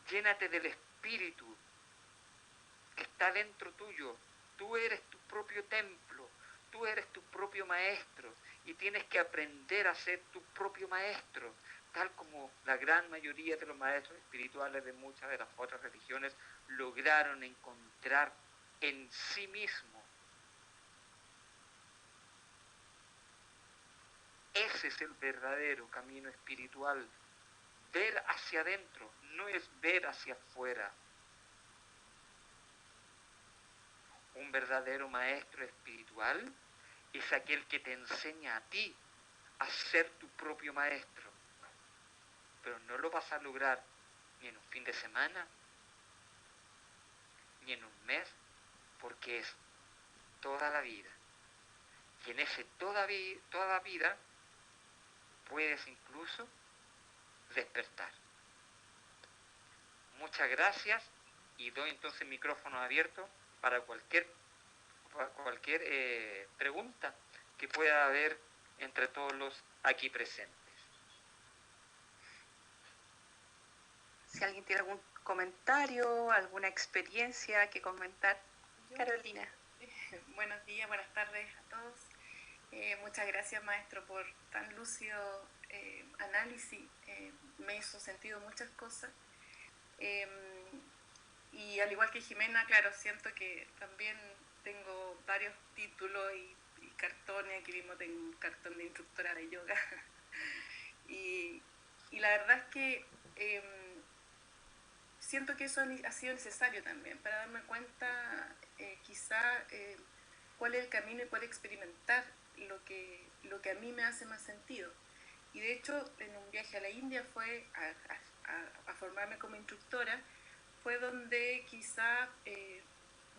Llénate del espíritu que está dentro tuyo. Tú eres tu propio templo, tú eres tu propio maestro y tienes que aprender a ser tu propio maestro, tal como la gran mayoría de los maestros espirituales de muchas de las otras religiones lograron encontrar en sí mismo. Ese es el verdadero camino espiritual. Ver hacia adentro, no es ver hacia afuera. Un verdadero maestro espiritual es aquel que te enseña a ti a ser tu propio maestro. Pero no lo vas a lograr ni en un fin de semana, ni en un mes, porque es toda la vida. Y en ese toda vida puedes incluso despertar. Muchas gracias y doy entonces el micrófono abierto para cualquier pregunta que pueda haber entre todos los aquí presentes. Si alguien tiene algún comentario, alguna experiencia que comentar. Carolina. Buenos días, buenas tardes a todos. Muchas gracias, maestro, por tan lúcido análisis. Me hizo sentido muchas cosas. Y al igual que Jimena, claro, siento que también tengo varios títulos y cartones. Aquí mismo tengo un cartón de instructora de yoga. y la verdad es que siento que eso ha sido necesario también para darme cuenta quizá cuál es el camino y poder experimentar lo que a mí me hace más sentido. Y de hecho, en un viaje a la India fue a formarme como instructora, fue donde quizá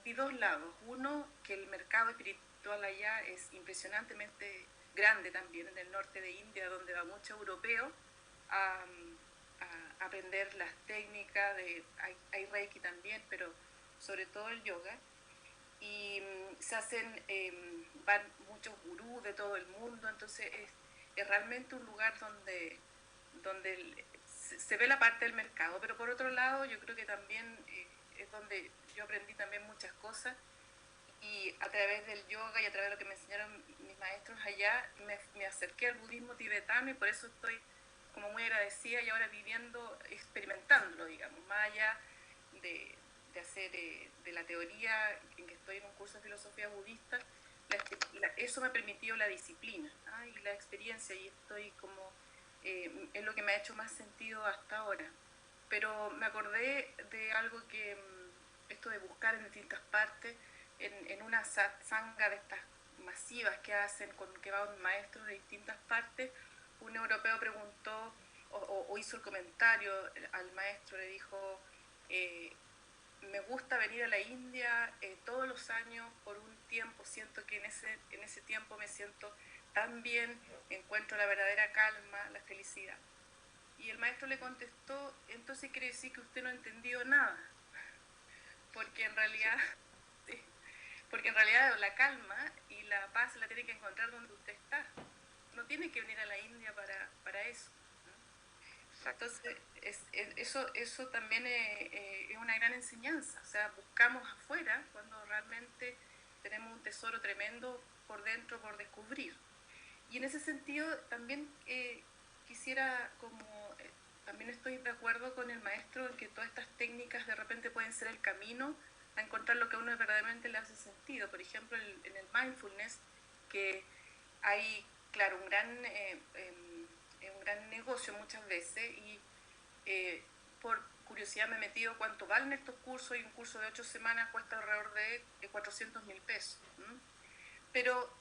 vi dos lados. Uno, que el mercado espiritual allá es impresionantemente grande también, en el norte de India, donde va mucho europeo a aprender las técnicas, hay reiki también, pero sobre todo el yoga. Y se hacen, van muchos gurús de todo el mundo, entonces es realmente un lugar donde se ve la parte del mercado, pero por otro lado yo creo que también es donde yo aprendí también muchas cosas, y a través del yoga y a través de lo que me enseñaron mis maestros allá, me acerqué al budismo tibetano, y por eso estoy como muy agradecida y ahora viviendo, experimentándolo, digamos, más allá de, de hacer de la teoría, en que estoy en un curso de filosofía budista. Eso me ha permitido la disciplina, ¿ah? Y la experiencia, y estoy como, es lo que me ha hecho más sentido hasta ahora. Pero me acordé de algo que, esto de buscar en distintas partes, en una satsanga de estas masivas que hacen, que van maestros de distintas partes, un europeo preguntó o hizo el comentario al maestro, le dijo, me gusta venir a la India todos los años por un tiempo, siento que en ese tiempo me siento tan bien, encuentro la verdadera calma, la felicidad. Y el maestro le contestó, entonces quiere decir que usted no ha entendido nada, porque en realidad, sí, porque en realidad la calma y la paz la tiene que encontrar donde usted está. No tiene que venir a la India para eso. Entonces, eso también es una gran enseñanza. O sea, buscamos afuera cuando realmente tenemos un tesoro tremendo por dentro por descubrir. Y en ese sentido también quisiera como... también estoy de acuerdo con el maestro en que todas estas técnicas de repente pueden ser el camino a encontrar lo que a uno verdaderamente le hace sentido. Por ejemplo, en el mindfulness, que hay, claro, un gran negocio muchas veces, y por curiosidad me he metido cuánto valen estos cursos, y un curso de 8 semanas cuesta alrededor de 400.000 pesos. Pero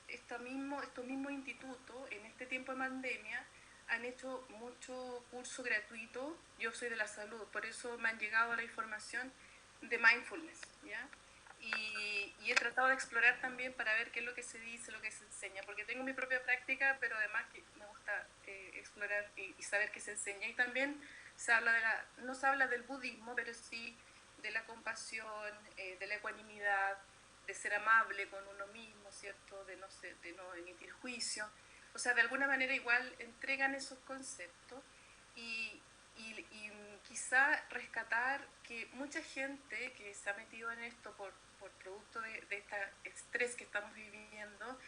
estos mismos institutos en este tiempo de pandemia han hecho mucho curso gratuito. Yo soy de la salud, por eso me han llegado la información de mindfulness, ¿ya? Y he tratado de explorar también para ver qué es lo que se dice, lo que se enseña, porque tengo mi propia práctica, pero además que me gusta explorar y saber qué se enseña. Y también no se habla del budismo, pero sí de la compasión, de la ecuanimidad, de ser amable con uno mismo, ¿cierto? De no emitir juicio. O sea, de alguna manera igual entregan esos conceptos, y quizá rescatar que mucha gente que se ha metido en esto por producto de este estrés que estamos viviendo,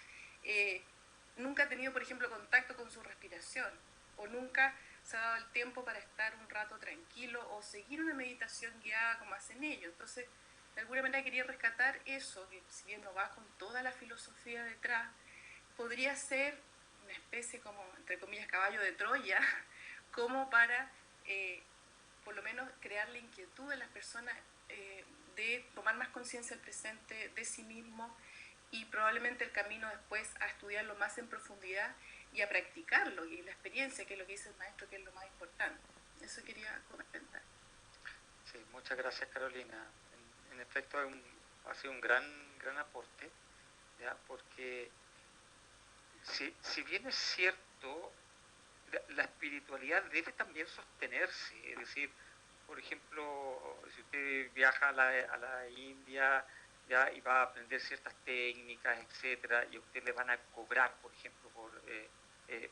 nunca ha tenido, por ejemplo, contacto con su respiración, o nunca se ha dado el tiempo para estar un rato tranquilo o seguir una meditación guiada como hacen ellos. Entonces, de alguna manera quería rescatar eso, que si bien no va con toda la filosofía detrás, podría ser una especie como, entre comillas, caballo de Troya, como para por lo menos crear la inquietud en las personas de tomar más conciencia del presente, de sí mismo, y probablemente el camino después a estudiarlo más en profundidad y a practicarlo, y la experiencia, que es lo que dice el maestro, que es lo más importante. Eso quería comentar. Sí, muchas gracias, Carolina. En efecto, ha sido un gran aporte, ¿ya? Porque si bien es cierto, la espiritualidad debe también sostenerse. Es decir, por ejemplo, si usted viaja a la India, ¿ya? Y va a aprender ciertas técnicas, etcétera, y a usted le van a cobrar, por ejemplo,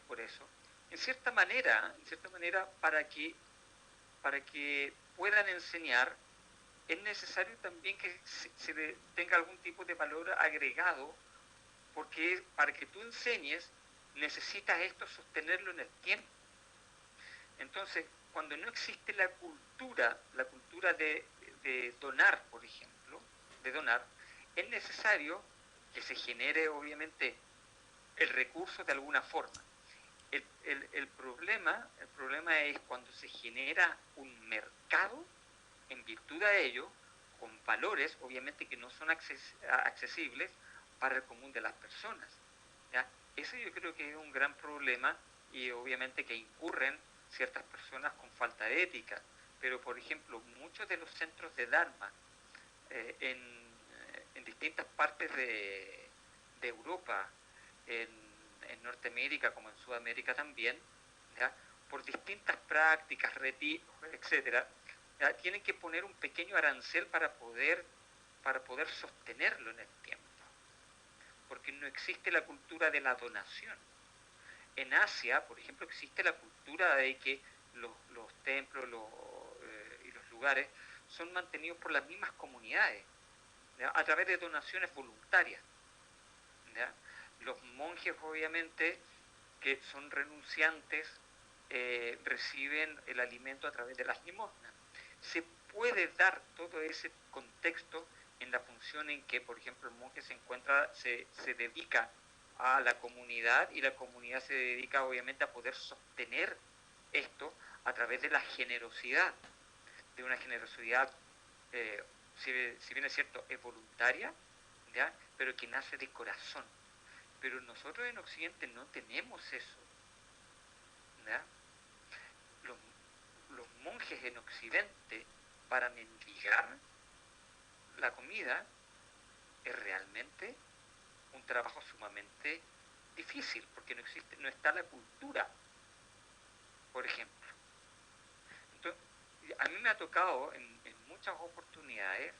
por eso. En cierta manera, para que puedan enseñar, es necesario también que se le tenga algún tipo de valor agregado, porque para que tú enseñes necesitas esto sostenerlo en el tiempo. Entonces, cuando no existe la cultura de donar, por ejemplo, es necesario que se genere obviamente el recurso de alguna forma. El problema es cuando se genera un mercado en virtud de ello, con valores obviamente que no son accesibles para el común de las personas, ¿ya? Eso yo creo que es un gran problema, y obviamente que incurren ciertas personas con falta de ética. Pero, por ejemplo, muchos de los centros de Dharma en distintas partes de Europa, en Norteamérica como en Sudamérica también, ¿ya? Por distintas prácticas, retiros, etcétera, ¿ya? Tienen que poner un pequeño arancel para poder sostenerlo en el tiempo, porque no existe la cultura de la donación. En Asia, por ejemplo, existe la cultura de que los templos y los lugares son mantenidos por las mismas comunidades, ¿ya? A través de donaciones voluntarias, ¿ya? Los monjes, obviamente, que son renunciantes, reciben el alimento a través de las limosnas. Se puede dar todo ese contexto en la función en que, por ejemplo, el monje se dedica a la comunidad, y la comunidad se dedica obviamente a poder sostener esto a través de la generosidad, de una generosidad, si bien es cierto, es voluntaria, ¿ya? Pero que nace de corazón. Pero nosotros en Occidente no tenemos eso, ¿ya? Los monjes en Occidente, para mendigar la comida, es realmente un trabajo sumamente difícil, porque no está la cultura, por ejemplo. Entonces, a mí me ha tocado en muchas oportunidades,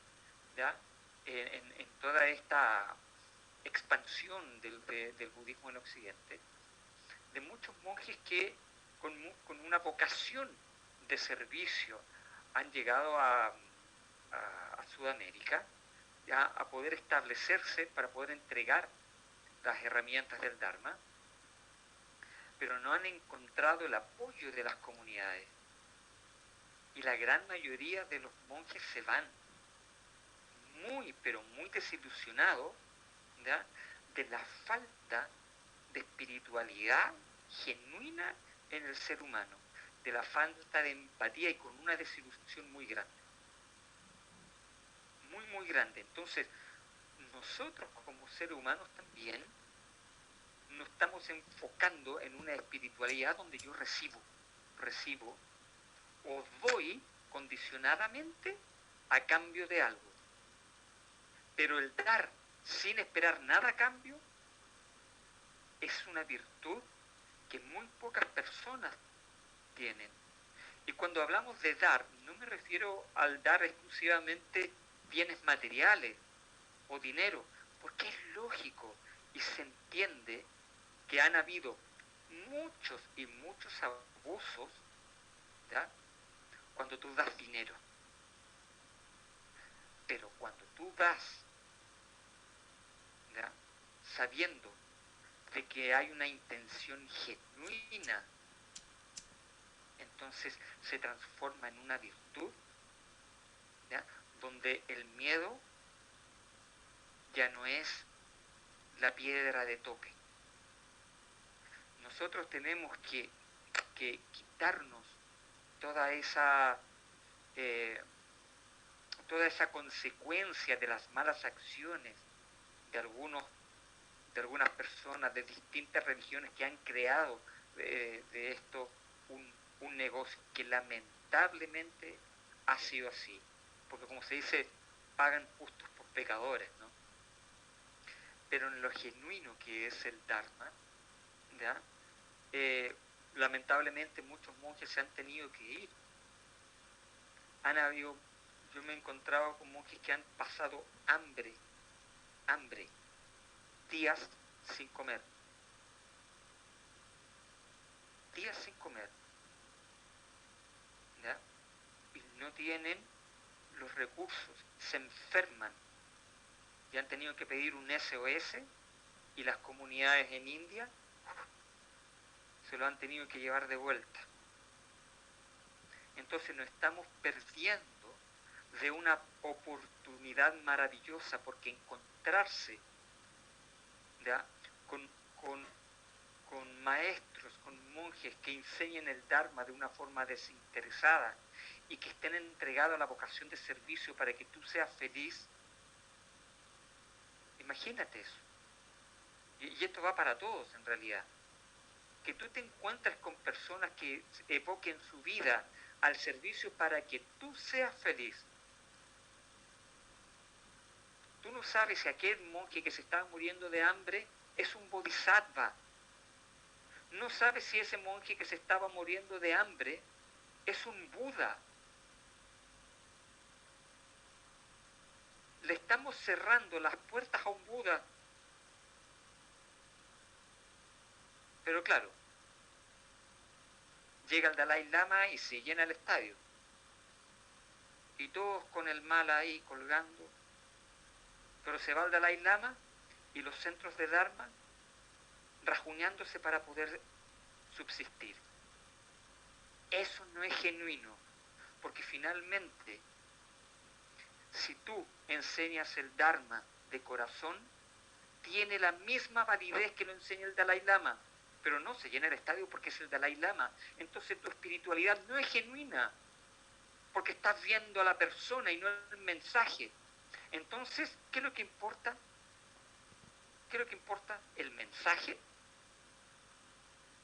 ¿ya? En toda esta expansión del budismo en Occidente, de muchos monjes que con una vocación de servicio han llegado a Sudamérica, ya, a poder establecerse para poder entregar las herramientas del Dharma, pero no han encontrado el apoyo de las comunidades. Y la gran mayoría de los monjes se van muy, pero muy desilusionados, ¿ya? De la falta de espiritualidad genuina en el ser humano, de la falta de empatía, y con una desilusión muy grande. Muy, muy grande. Entonces, nosotros como seres humanos también nos estamos enfocando en una espiritualidad donde yo recibo o doy condicionadamente a cambio de algo. Pero el dar sin esperar nada a cambio es una virtud que muy pocas personas tienen. Y cuando hablamos de dar, no me refiero al dar exclusivamente bienes materiales o dinero, porque es lógico y se entiende que han habido muchos y muchos abusos, ¿ya? Cuando tú das dinero. Pero cuando tú das, ¿ya? Sabiendo de que hay una intención genuina, entonces se transforma en una virtud, ¿ya? Donde el miedo ya no es la piedra de toque. Nosotros tenemos que quitarnos toda esa consecuencia de las malas acciones de algunas personas de distintas religiones que han creado de esto un negocio que lamentablemente ha sido así, porque como se dice, pagan justos por pecadores, ¿no? Pero en lo genuino que es el Dharma, ¿ya? Lamentablemente muchos monjes se han tenido que ir. Yo me he encontrado con monjes que han pasado hambre, días sin comer, ¿ya? Y no tienen los recursos, se enferman y han tenido que pedir un SOS, y las comunidades en India se lo han tenido que llevar de vuelta. Entonces nos estamos perdiendo de una oportunidad maravillosa, porque encontrarse, ¿ya? con maestros, con monjes que enseñen el Dharma de una forma desinteresada y que estén entregados a la vocación de servicio para que tú seas feliz. Imagínate eso. Y esto va para todos en realidad. Que tú te encuentres con personas que evoquen su vida al servicio para que tú seas feliz. Tú no sabes si aquel monje que se estaba muriendo de hambre es un bodhisattva. No sabes si ese monje que se estaba muriendo de hambre es un Buda. Le estamos cerrando las puertas a un Buda. Pero claro, llega el Dalai Lama y se llena el estadio. Y todos con el mal ahí colgando. Pero se va el Dalai Lama y los centros de Dharma rajuñándose para poder subsistir. Eso no es genuino, porque finalmente, si tú enseñas el Dharma de corazón, tiene la misma validez que lo enseña el Dalai Lama, pero no se llena el estadio porque es el Dalai Lama. Entonces tu espiritualidad no es genuina, porque estás viendo a la persona y no el mensaje. Entonces, ¿qué es lo que importa? ¿Qué es lo que importa? ¿El mensaje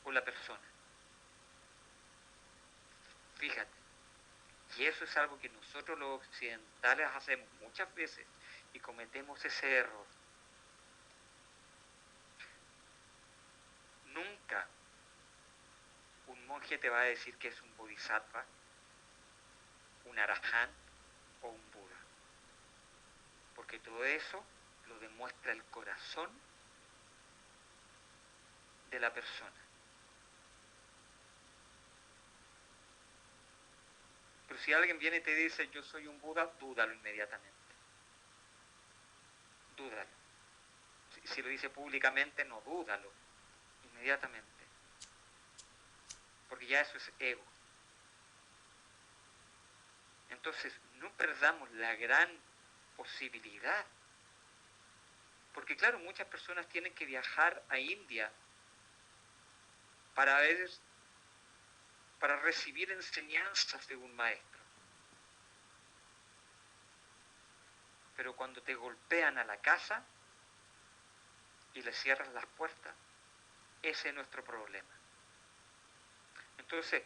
o la persona? Fíjate. Y eso es algo que nosotros los occidentales hacemos muchas veces y cometemos ese error. Nunca un monje te va a decir que es un bodhisattva, un arahant o un Buda. Porque todo eso lo demuestra el corazón de la persona. Pero si alguien viene y te dice yo soy un Buda, dúdalo inmediatamente. Dúdalo. Si lo dice públicamente, no, dúdalo inmediatamente. Porque ya eso es ego. Entonces, no perdamos la gran posibilidad. Porque claro, muchas personas tienen que viajar a India para recibir enseñanzas de un maestro. Pero cuando te golpean a la casa y le cierran las puertas, ese es nuestro problema. Entonces,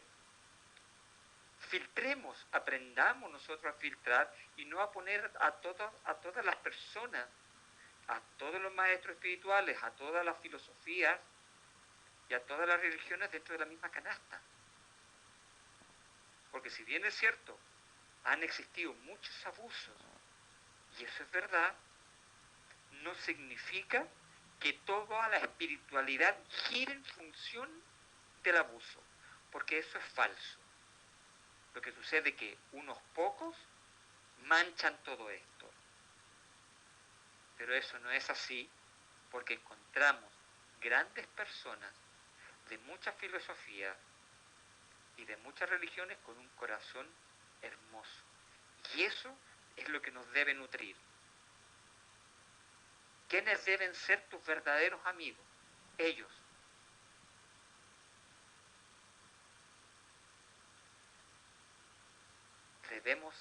filtremos, aprendamos nosotros a filtrar y no a poner a todas las personas, a todos los maestros espirituales, a todas las filosofías y a todas las religiones dentro de la misma canasta. Porque si bien es cierto, han existido muchos abusos, y eso es verdad, no significa que toda la espiritualidad gire en función del abuso, porque eso es falso. Lo que sucede es que unos pocos manchan todo esto. Pero eso no es así, porque encontramos grandes personas de muchas filosofías y de muchas religiones con un corazón hermoso. Y eso es lo que nos debe nutrir. ¿Quiénes deben ser tus verdaderos amigos? Ellos. Debemos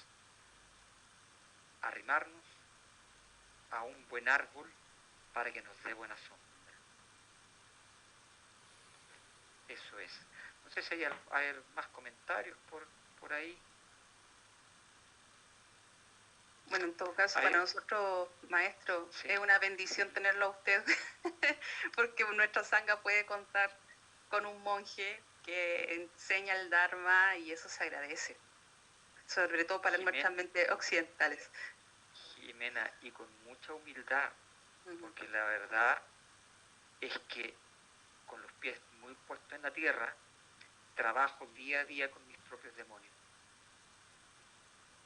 arrimarnos a un buen árbol para que nos dé buena sombra. Eso es. No sé si hay más comentarios por ahí. Bueno, en todo caso, para nosotros, maestro, sí, es una bendición tenerlo a usted, porque nuestra sangha puede contar con un monje que enseña el Dharma y eso se agradece, sobre todo para nuestras mentes occidentales. Jimena, y con mucha humildad, porque la verdad es que con los pies muy puestos en la tierra, trabajo día a día con mis propios demonios.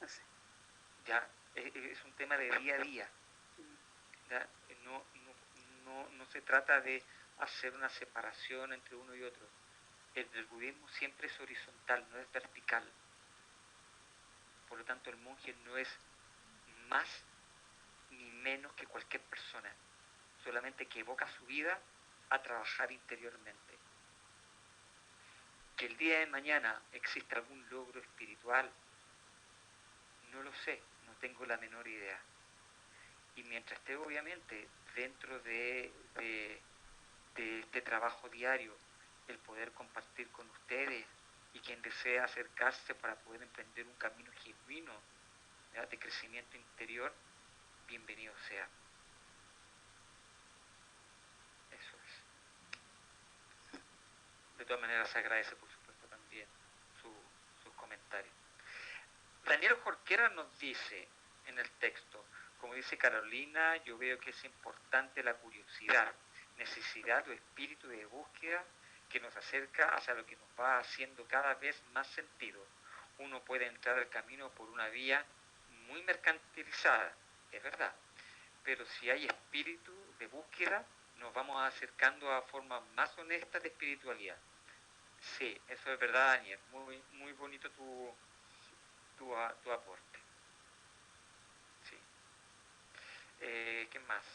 Así. Ya, es un tema de día a día. ¿Ya? No se trata de hacer una separación entre uno y otro. El budismo siempre es horizontal, no es vertical. Por lo tanto, el monje no es más ni menos que cualquier persona, solamente que evoca su vida a trabajar interiormente. Que el día de mañana exista algún logro espiritual, no lo sé, no tengo la menor idea. Y mientras esté obviamente dentro de este trabajo diario, el poder compartir con ustedes y quien desea acercarse para poder emprender un camino genuino, ¿ya?, de crecimiento interior, bienvenido sea. Eso es. De todas maneras se agradece, por supuesto, también sus comentarios. Daniel Jorquera nos dice en el texto, como dice Carolina, yo veo que es importante la curiosidad, necesidad o espíritu de búsqueda que nos acerca hacia lo que nos va haciendo cada vez más sentido. Uno puede entrar al camino por una vía muy mercantilizada, es verdad, pero si hay espíritu de búsqueda, nos vamos acercando a formas más honestas de espiritualidad. Sí, eso es verdad, Daniel. Muy, muy bonito tu aporte. Sí. ¿Qué más?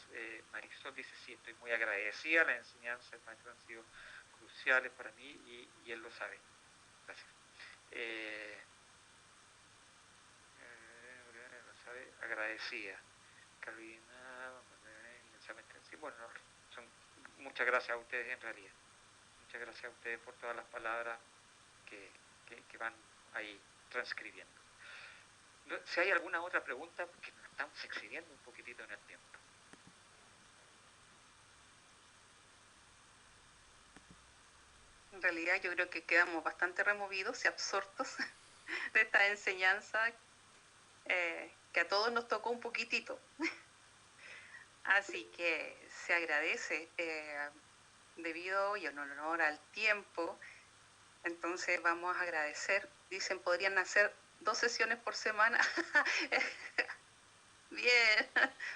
Marisol dice, sí, estoy muy agradecida. Las enseñanzas del maestro han sido cruciales para mí y él lo sabe. Gracias. Lo sabe, agradecida. Carolina, sí, bueno, muchas gracias a ustedes en realidad. Muchas gracias a ustedes por todas las palabras que van ahí transcribiendo. Si hay alguna otra pregunta, porque nos estamos excediendo un poquitito en el tiempo. En realidad yo creo que quedamos bastante removidos y absortos de esta enseñanza que a todos nos tocó un poquitito. Así que se agradece debido y en honor al tiempo. Entonces vamos a agradecer. Dicen, podrían hacer 2 sesiones por semana. Bien,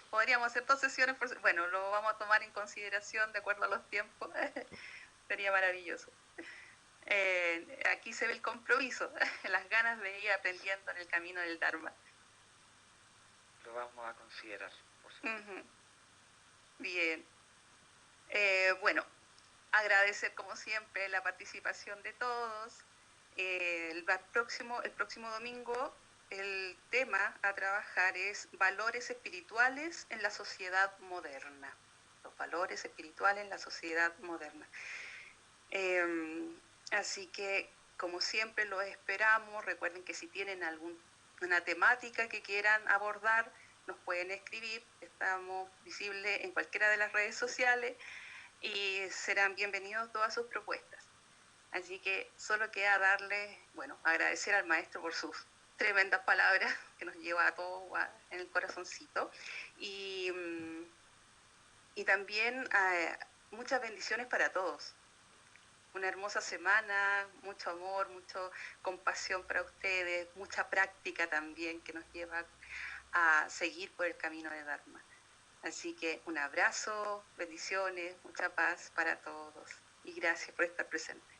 podríamos hacer 2 sesiones por semana. Bueno, lo vamos a tomar en consideración de acuerdo a los tiempos. Sería maravilloso. Aquí se ve el compromiso, las ganas de ir aprendiendo en el camino del Dharma. Lo vamos a considerar, por supuesto. Bien. Bueno, agradecer como siempre la participación de todos. El próximo domingo el tema a trabajar es valores espirituales en la sociedad moderna. Los valores espirituales en la sociedad moderna. Así que, como siempre, los esperamos. Recuerden que si tienen alguna temática que quieran abordar, nos pueden escribir. Estamos visibles en cualquiera de las redes sociales y serán bienvenidos todas sus propuestas. Así que solo queda agradecer al maestro por sus tremendas palabras que nos lleva a todos en el corazoncito. Y también muchas bendiciones para todos. Una hermosa semana, mucho amor, mucha compasión para ustedes, mucha práctica también que nos lleva a seguir por el camino de Dharma. Así que un abrazo, bendiciones, mucha paz para todos y gracias por estar presentes.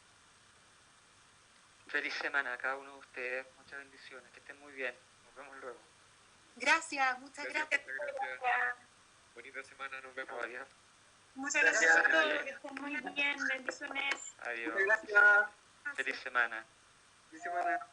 Feliz semana a cada uno de ustedes, muchas bendiciones, que estén muy bien, nos vemos luego. Gracias, muchas gracias. Bonita semana, nos vemos. Adiós. Muchas gracias a todos, que estén muy bien, bendiciones. Adiós. Gracias. Feliz semana. Feliz semana.